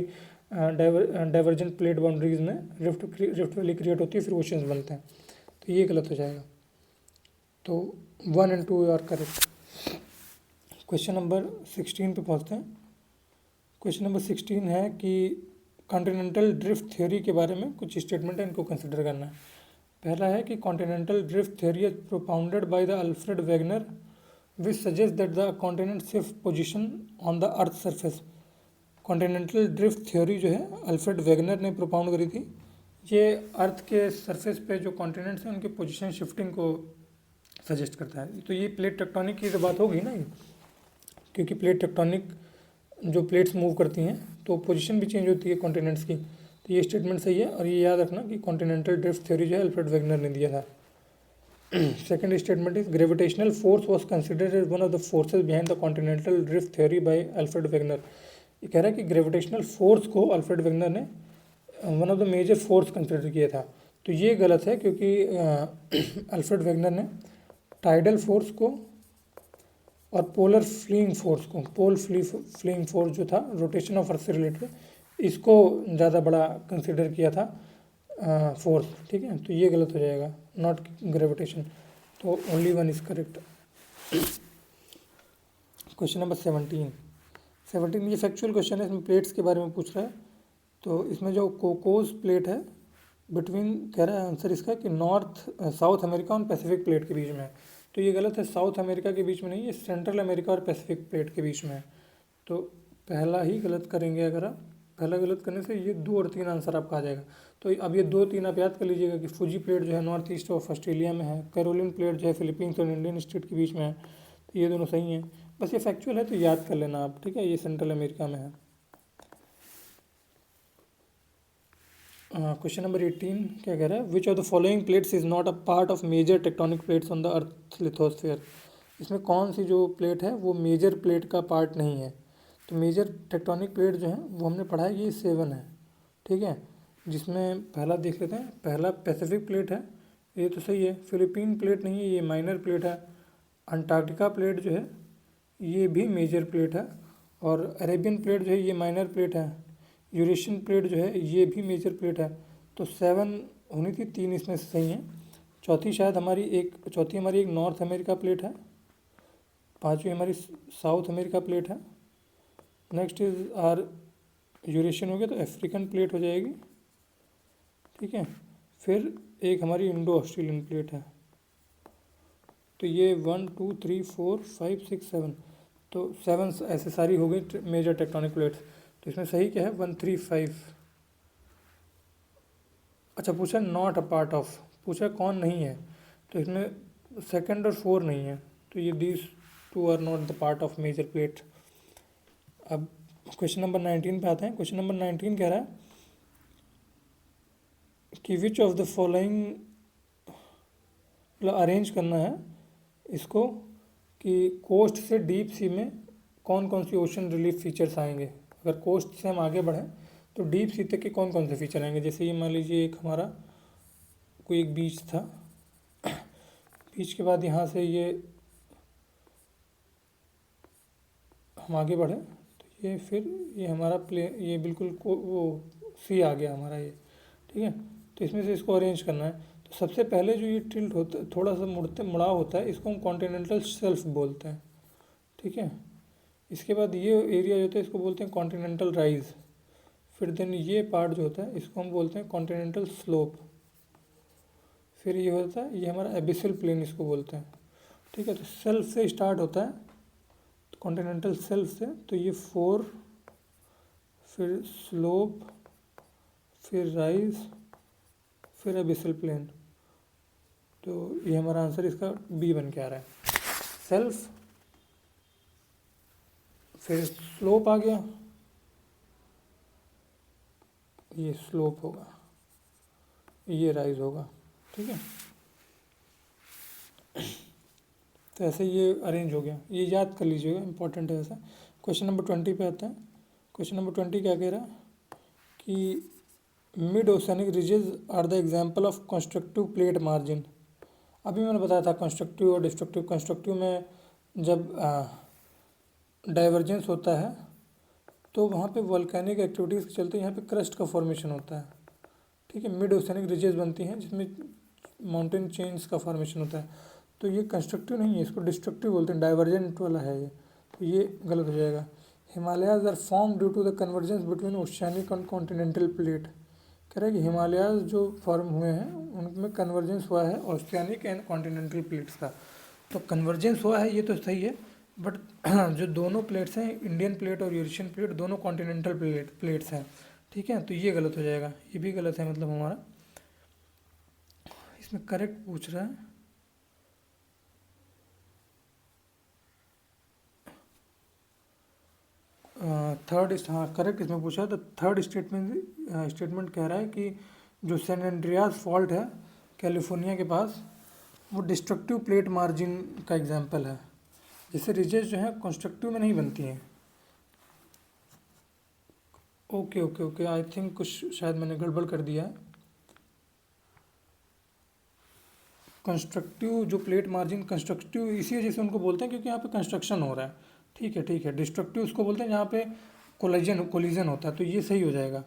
डाइवर्जेंट प्लेट बाउंड्रीज में रिफ्ट वैली क्रिएट होती है, फिर ओशंस बनते हैं। तो ये गलत हो जाएगा। तो 1 और 2 आर करेक्ट। क्वेश्चन नंबर 16 पे पहुँचते हैं। क्वेश्चन नंबर 16 है कि कॉन्टिनेंटल ड्रिफ्ट थ्योरी के बारे में कुछ स्टेटमेंट है, इनको कंसिडर करना है। पहला है कि continental drift theory is propounded by the Alfred Wegener which suggest that the continent shift position on the earth surface. Continental drift theory जो है अल्फ्रेड वेगनर ने प्रोपाउंड करी थी। ये अर्थ के सरफेस पे जो कॉन्टिनेंट्स हैं उनके पोजीशन शिफ्टिंग को सजेस्ट करता है। तो ये प्लेट टेक्टोनिक की तो बात होगी ना, ये क्योंकि प्लेट टेक्टोनिक जो प्लेट्स मूव करती हैं तो पोजीशन भी चेंज होती है कॉन्टिनेंट्स की। तो ये स्टेटमेंट सही है, और ये याद रखना कि कॉन्टिनेंटल ड्रिफ्ट थ्योरी जो है अल्फ्रेड वेगनर ने दिया था। Second statement is gravitational force was considered as one of the forces behind the continental drift theory by Alfred Wegener. ये कह रहा है कि ग्रेविटेशनल फोर्स को अल्फ्रेड वेगनर ने one of the major force consider किया था। तो ये गलत है, क्योंकि अल्फ्रेड वेगनर ने टाइडल फोर्स को और पोलर फ्लीइंग फोर्स को, फ्लीइंग फोर्स जो था रोटेशन ऑफ अर्थ से रिलेटेड, इसको ज़्यादा बड़ा कंसिडर किया था फोर्स। ठीक है, तो ये गलत हो जाएगा, नॉट ग्रेविटेशन। तो only one is correct. Question number 17 ये फैक्चुअल क्वेश्चन है, इसमें प्लेट्स के बारे में पूछ रहा है। तो इसमें जो कोकोस प्लेट है बिटवीन, कह रहा है आंसर इसका कि साउथ अमेरिका और पैसिफिक प्लेट के बीच में है। तो ये गलत है, साउथ अमेरिका के बीच में नहीं, ये सेंट्रल अमेरिका और पैसिफिक प्लेट के बीच में है। तो पहला ही गलत करेंगे अगर आप, पहला गलत करने से ये 2 और 3 आंसर आपका आ जाएगा। तो अब ये 2-3 आप याद कर लीजिएगा कि फुजी प्लेट जो है नॉर्थ ईस्ट ऑफ ऑस्ट्रेलिया में है, कैरोलिन प्लेट जो है फिलीपींस और इंडियन स्टेट के बीच में है। तो ये दोनों सही हैं, बस ये फैक्चुअल है तो याद कर लेना आप। ठीक है, ये सेंट्रल अमेरिका में है। क्वेश्चन नंबर 18 क्या कह रहा है, which of the following plates is not a part of major tectonic plates on the earth lithosphere. इसमें कौन सी जो प्लेट है वो मेजर प्लेट का पार्ट नहीं है। तो मेजर टेक्टोनिक प्लेट जो है वो हमने पढ़ा है, ये 7 है। ठीक है, जिसमें पहला देख लेते हैं, पहला पैसिफिक प्लेट है, ये तो सही है। फिलीपीन प्लेट नहीं है, ये माइनर प्लेट है। अंटार्कटिका प्लेट जो है ये भी मेजर प्लेट है, और अरेबियन प्लेट जो है ये माइनर प्लेट है। यूरेशियन प्लेट जो है ये भी मेजर प्लेट है। तो 7 होनी थी, 3 इसमें से सही हैं। चौथी हमारी एक नॉर्थ अमेरिका प्लेट है, 5वीं हमारी साउथ अमेरिका प्लेट है। नेक्स्ट इज आर यूरेशियन हो गया तो अफ्रीकन प्लेट हो जाएगी। ठीक है, फिर एक हमारी इंडो ऑस्ट्रेलियन प्लेट है। तो ये 1 2 3 4 5 6 7, तो 7 ऐसे सारी हो गई मेजर टेक्टोनिक प्लेट्स। तो इसमें सही क्या है, 1 3 5। अच्छा, पूछा नॉट अ पार्ट ऑफ, पूछा कौन नहीं है, तो इसमें 2 और 4 नहीं है। तो ये these 2 are not the part of major plate. अब क्वेश्चन नंबर 19 पे आते हैं। क्वेश्चन नंबर 19 कह रहा है कि विच ऑफ द फॉलोइंग, मतलब अरेंज करना है इसको कि कोस्ट से डीप सी में कौन कौन सी ओशन रिलीफ फीचर्स आएंगे। अगर कोस्ट से हम आगे बढ़ें तो डीप सी तक के कौन कौन से फीचर आएंगे। जैसे ये मान लीजिए एक हमारा कोई एक बीच था, बीच के बाद यहाँ से ये हम आगे बढ़े तो ये फिर ये हमारा ये बिल्कुल वो सी आ गया हमारा ये। ठीक है, तो इसमें से इसको अरेंज करना है। तो सबसे पहले जो ये टिल्ट होता है, थोड़ा सा मुड़ा होता है, इसको हम कॉन्टिनेंटल शेल्फ बोलते हैं। ठीक है, इसके बाद ये एरिया जो होता है इसको बोलते हैं कॉन्टिनेंटल राइज। फिर देन ये पार्ट जो होता है इसको हम बोलते हैं कॉन्टिनेंटल स्लोप। फिर ये होता है, ये हमारा एबिसल प्लेन इसको बोलते हैं। ठीक है, तो सेल्फ से स्टार्ट होता है, तो कॉन्टिनेंटल सेल्फ से, तो ये 4, फिर स्लोप, फिर राइज, फिर एबिसल प्लेन। तो ये हमारा आंसर इसका बी बन के आ रहा है। सेल्फ, फिर स्लोप आ गया, ये स्लोप होगा, ये राइज होगा। ठीक है, तो ऐसे ये अरेंज हो गया, ये याद कर लीजिएगा, इंपॉर्टेंट है ऐसा। क्वेश्चन नंबर 20 पे आता है। क्वेश्चन नंबर 20 क्या कह रहा है कि mid oceanic ridges are the example of constructive plate margin. अभी मैंने बताया था कंस्ट्रक्टिव और डिस्ट्रक्टिव। कंस्ट्रक्टिव में जब डाइवर्जेंस होता है तो वहाँ पे वोल्केनिक एक्टिविटीज़ के चलते यहाँ पे क्रस्ट का फॉर्मेशन होता है। ठीक है, मिड ओशनिक रिजेस बनती हैं जिसमें माउंटेन चेन्स का फॉर्मेशन होता है। तो ये कंस्ट्रक्टिव नहीं है, इसको डिस्ट्रक्टिव बोलते हैं, डाइवर्जेंट वाला है ये। तो ये गलत हो जाएगा। Himalayas are form due to the convergence between oceanic and continental plate. कह रहा है कि हिमालयाज जो फॉर्म हुए हैं उनमें कन्वर्जेंस हुआ है ओशियानिक एंड कॉन्टिनेंटल प्लेट्स का। तो कन्वर्जेंस हुआ है ये तो सही है, बट जो दोनों प्लेट्स हैं, इंडियन प्लेट और यूरेशियन प्लेट, दोनों कॉन्टिनेंटल प्लेट्स हैं। ठीक है, तो ये गलत हो जाएगा, ये भी गलत है। मतलब हमारा इसमें करेक्ट पूछ रहा है थर्ड, हाँ करेक्ट, इसमें पूछा है तो थर्ड स्टेटमेंट कह रहा है कि जो सैन एंड्रियास फॉल्ट है कैलिफोर्निया के पास, वो डिस्ट्रक्टिव प्लेट मार्जिन का एग्जांपल है। जैसे रिजेस जो है कंस्ट्रक्टिव में नहीं बनती हैं। Okay okay okay, I think कुछ शायद मैंने गड़बड़ कर दिया है। कंस्ट्रक्टिव जो प्लेट मार्जिन कंस्ट्रक्टिव इसी वजह से उनको बोलते हैं क्योंकि यहाँ पे कंस्ट्रक्शन हो रहा है। ठीक है ठीक है, डिस्ट्रक्टिव उसको बोलते हैं जहाँ पे कोलिजन होता है, तो ये सही हो जाएगा।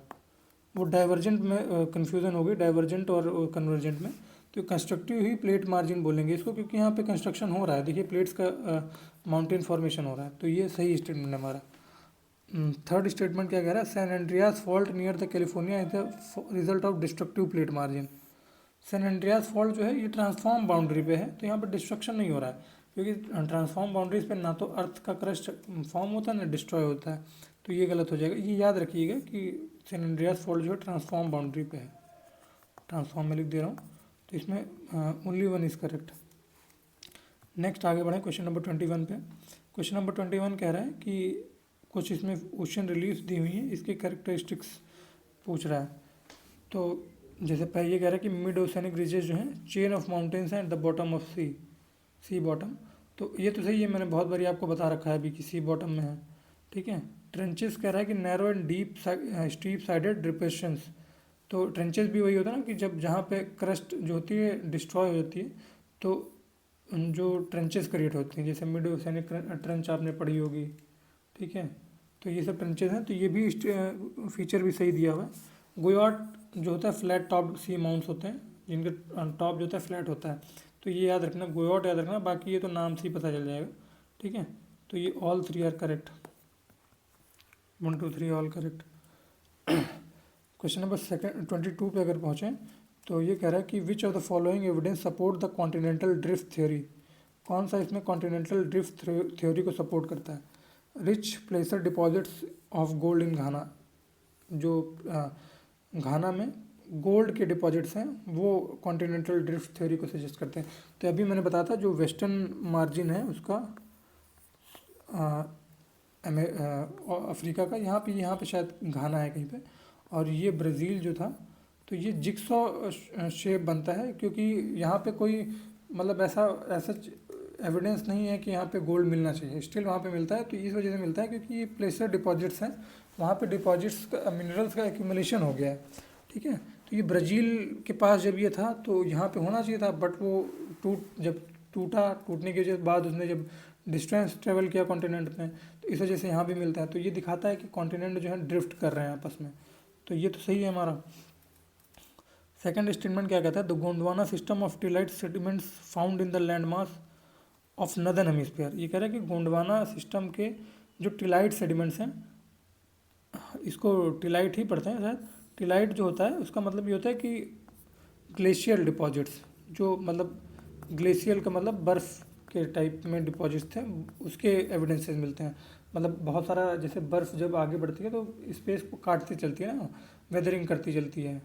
वो डाइवर्जेंट में कन्फ्यूज़न हो गई, डाइवर्जेंट और कन्वर्जेंट में। तो कंस्ट्रक्टिव ही प्लेट मार्जिन बोलेंगे इसको क्योंकि यहाँ पे कंस्ट्रक्शन हो रहा है। देखिए प्लेट्स का माउंटेन फॉर्मेशन हो रहा है, तो ये सही स्टेटमेंट है हमारा। थर्ड स्टेटमेंट क्या कह रहा है, San Andreas fault near the California is the result of destructive plate margin. San Andreas fault जो है ये ट्रांसफॉर्म बाउंड्री पे है, तो यहाँ पर डिस्ट्रक्शन नहीं हो रहा है क्योंकि ट्रांसफॉर्म बाउंड्रीज पे ना तो अर्थ का क्रस्ट फॉर्म होता है ना डिस्ट्रॉय होता है, तो ये गलत हो जाएगा। ये याद रखिएगा कि सैन एंड्रियास फॉल्ट जो है ट्रांसफॉर्म बाउंड्री पे है, ट्रांसफॉर्म में लिख दे रहा हूँ, तो इसमें only one is correct. Next आगे बढ़ें क्वेश्चन नंबर 21 पे। क्वेश्चन नंबर 21 कह रहा है कि कुछ इसमें ओशन रिलीफ दी हुई है, इसके कैरेक्टरिस्टिक्स पूछ रहा है। तो जैसे पहले ये कह रहा है कि मिड ओशनिक रिजेस जो हैं चेन ऑफ माउंटेन्स हैं at the bottom of sea bottom, तो ये तो सही है, मैंने बहुत बारी आपको बता रखा है अभी कि सी बॉटम में है। ठीक है। ट्रेंचेस कह रहा है कि narrow and deep steep sided depressions, तो ट्रेंचेस भी वही होता है ना कि जब जहाँ पे क्रस्ट जो होती है डिस्ट्रॉय हो जाती है तो जो ट्रेंचेस क्रिएट होती हैं, जैसे मिड ओशनिक ट्रेंच आपने पढ़ी होगी। ठीक है, तो ये सब ट्रेंचेस हैं, तो ये भी फीचर भी सही दिया हुआ है। गोयाट जो होता है फ्लैट टॉप सी माउंट्स होते हैं जिनके टॉप जो होता है फ्लैट होता है, तो ये याद रखना, गोयाट याद रखना, बाकी ये तो नाम से ही पता चल जाएगा। ठीक है, तो ये all 3 are correct, 1 2 3 all correct. Question number 22 पे अगर पहुँचें तो ये कह रहा है कि which of the following evidence support the continental drift theory, कौन सा इसमें कॉन्टिनेंटल ड्रिफ्ट थ्योरी को सपोर्ट करता है। Rich प्लेसर deposits of gold in घाना, जो घाना में गोल्ड के डिपॉजिट्स हैं वो कॉन्टिनेंटल ड्रिफ्ट थ्योरी को सजेस्ट करते हैं। तो अभी मैंने बताया था जो वेस्टर्न मार्जिन है उसका अफ्रीका का, यहाँ पे शायद घाना है कहीं पे, और ये ब्राज़ील जो था, तो ये जिक्सॉ शेप बनता है क्योंकि यहाँ पे कोई मतलब ऐसा एविडेंस नहीं है कि यहाँ पे गोल्ड मिलना चाहिए, स्टिल वहाँ पे मिलता है। तो इस वजह से मिलता है क्योंकि ये प्लेसर डिपॉजिट्स हैं, वहाँ पे डिपॉजिट्स का मिनरल्स का एक्यूमुलेशन हो गया है। ठीक है, तो ये ब्राज़ील के पास जब ये था तो यहाँ पे होना चाहिए था, बट वो टूटने के बाद उसने जब डिस्टेंस ट्रेवल किया कॉन्टिनेंट में, तो इस वजह से यहाँ भी मिलता है। तो ये दिखाता है कि कॉन्टिनेंट जो है ड्रिफ्ट कर रहे हैं आपस में, तो ये तो सही है हमारा। सेकंड स्टेटमेंट क्या कहता है, the Gondwana system of tillite sediments found in the land mass of northern hemisphere. ये कह रहा है कि गोंडवाना सिस्टम के जो टिलाइट सेडिमेंट्स हैं, इसको टिलाइट ही पढ़ते हैं शायद, टिलाइट जो होता है उसका मतलब ये होता है कि ग्लेशियल डिपॉजिट्स, जो मतलब ग्लेशियल का मतलब बर्फ़ के टाइप में डिपॉजिट्स थे, उसके एविडेंसेस मिलते हैं। मतलब बहुत सारा, जैसे बर्फ़ जब आगे बढ़ती है तो स्पेस को काटती चलती है ना, वेदरिंग करती चलती है,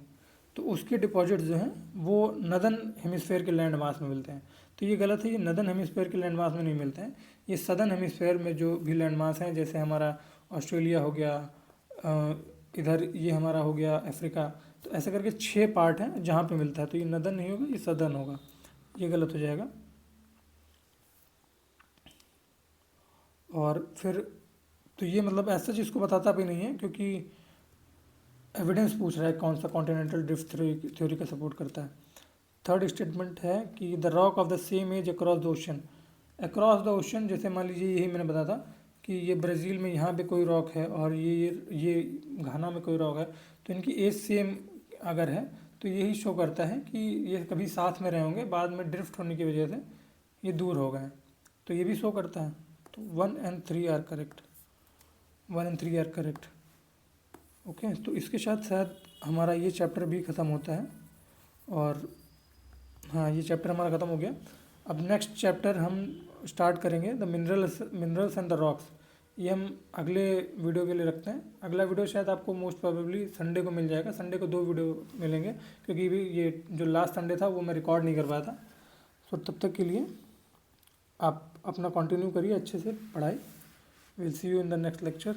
तो उसके डिपॉजिट्स जो हैं वो नदर्न हेमिस्फेयर के लैंड मास में मिलते हैं। तो ये गलत है, ये नदर्न हेमिस्फेयर के लैंड मास में नहीं मिलते हैं, ये सदर्न हेमिस्फेयर में जो भी लैंड मास हैं, जैसे हमारा ऑस्ट्रेलिया हो गया, इधर ये हमारा हो गया अफ्रीका, तो ऐसे करके 6 पार्ट हैं जहाँ पे मिलता है। तो ये नदर्न नहीं होगा, ये सदर्न होगा, ये गलत हो जाएगा। और फिर तो ये मतलब ऐसा चीज़ को बताता भी नहीं है क्योंकि एविडेंस पूछ रहा है कौन सा कॉन्टिनेंटल ड्रिफ्ट थ्योरी का सपोर्ट करता है। थर्ड स्टेटमेंट है कि the rock of the same age across the ocean, across the ocean, जैसे मान लीजिए यही मैंने बताया था कि ये ब्राज़ील में यहाँ पे कोई रॉक है और ये घाना में कोई रॉक है, तो इनकी एज सेम अगर है तो यही शो करता है कि ये कभी साथ में रहे होंगे, बाद में ड्रिफ्ट होने की वजह से ये दूर हो गए, तो ये भी शो करता है। तो 1 and 3 are correct, 1 and 3 are correct. Okay, तो इसके साथ शायद हमारा ये चैप्टर भी ख़त्म होता है, और हाँ ये चैप्टर हमारा ख़त्म हो गया। अब नेक्स्ट चैप्टर हम स्टार्ट करेंगे the minerals and the rocks, ये हम अगले वीडियो के लिए रखते हैं। अगला वीडियो शायद आपको मोस्ट प्रोबेबली संडे को मिल जाएगा, संडे को 2 वीडियो मिलेंगे क्योंकि भी ये जो लास्ट संडे था वो मैं रिकॉर्ड नहीं कर पाया था। तो तब तक के लिए आप अपना कंटिन्यू करिए अच्छे से पढ़ाई। Will see you in the next lecture.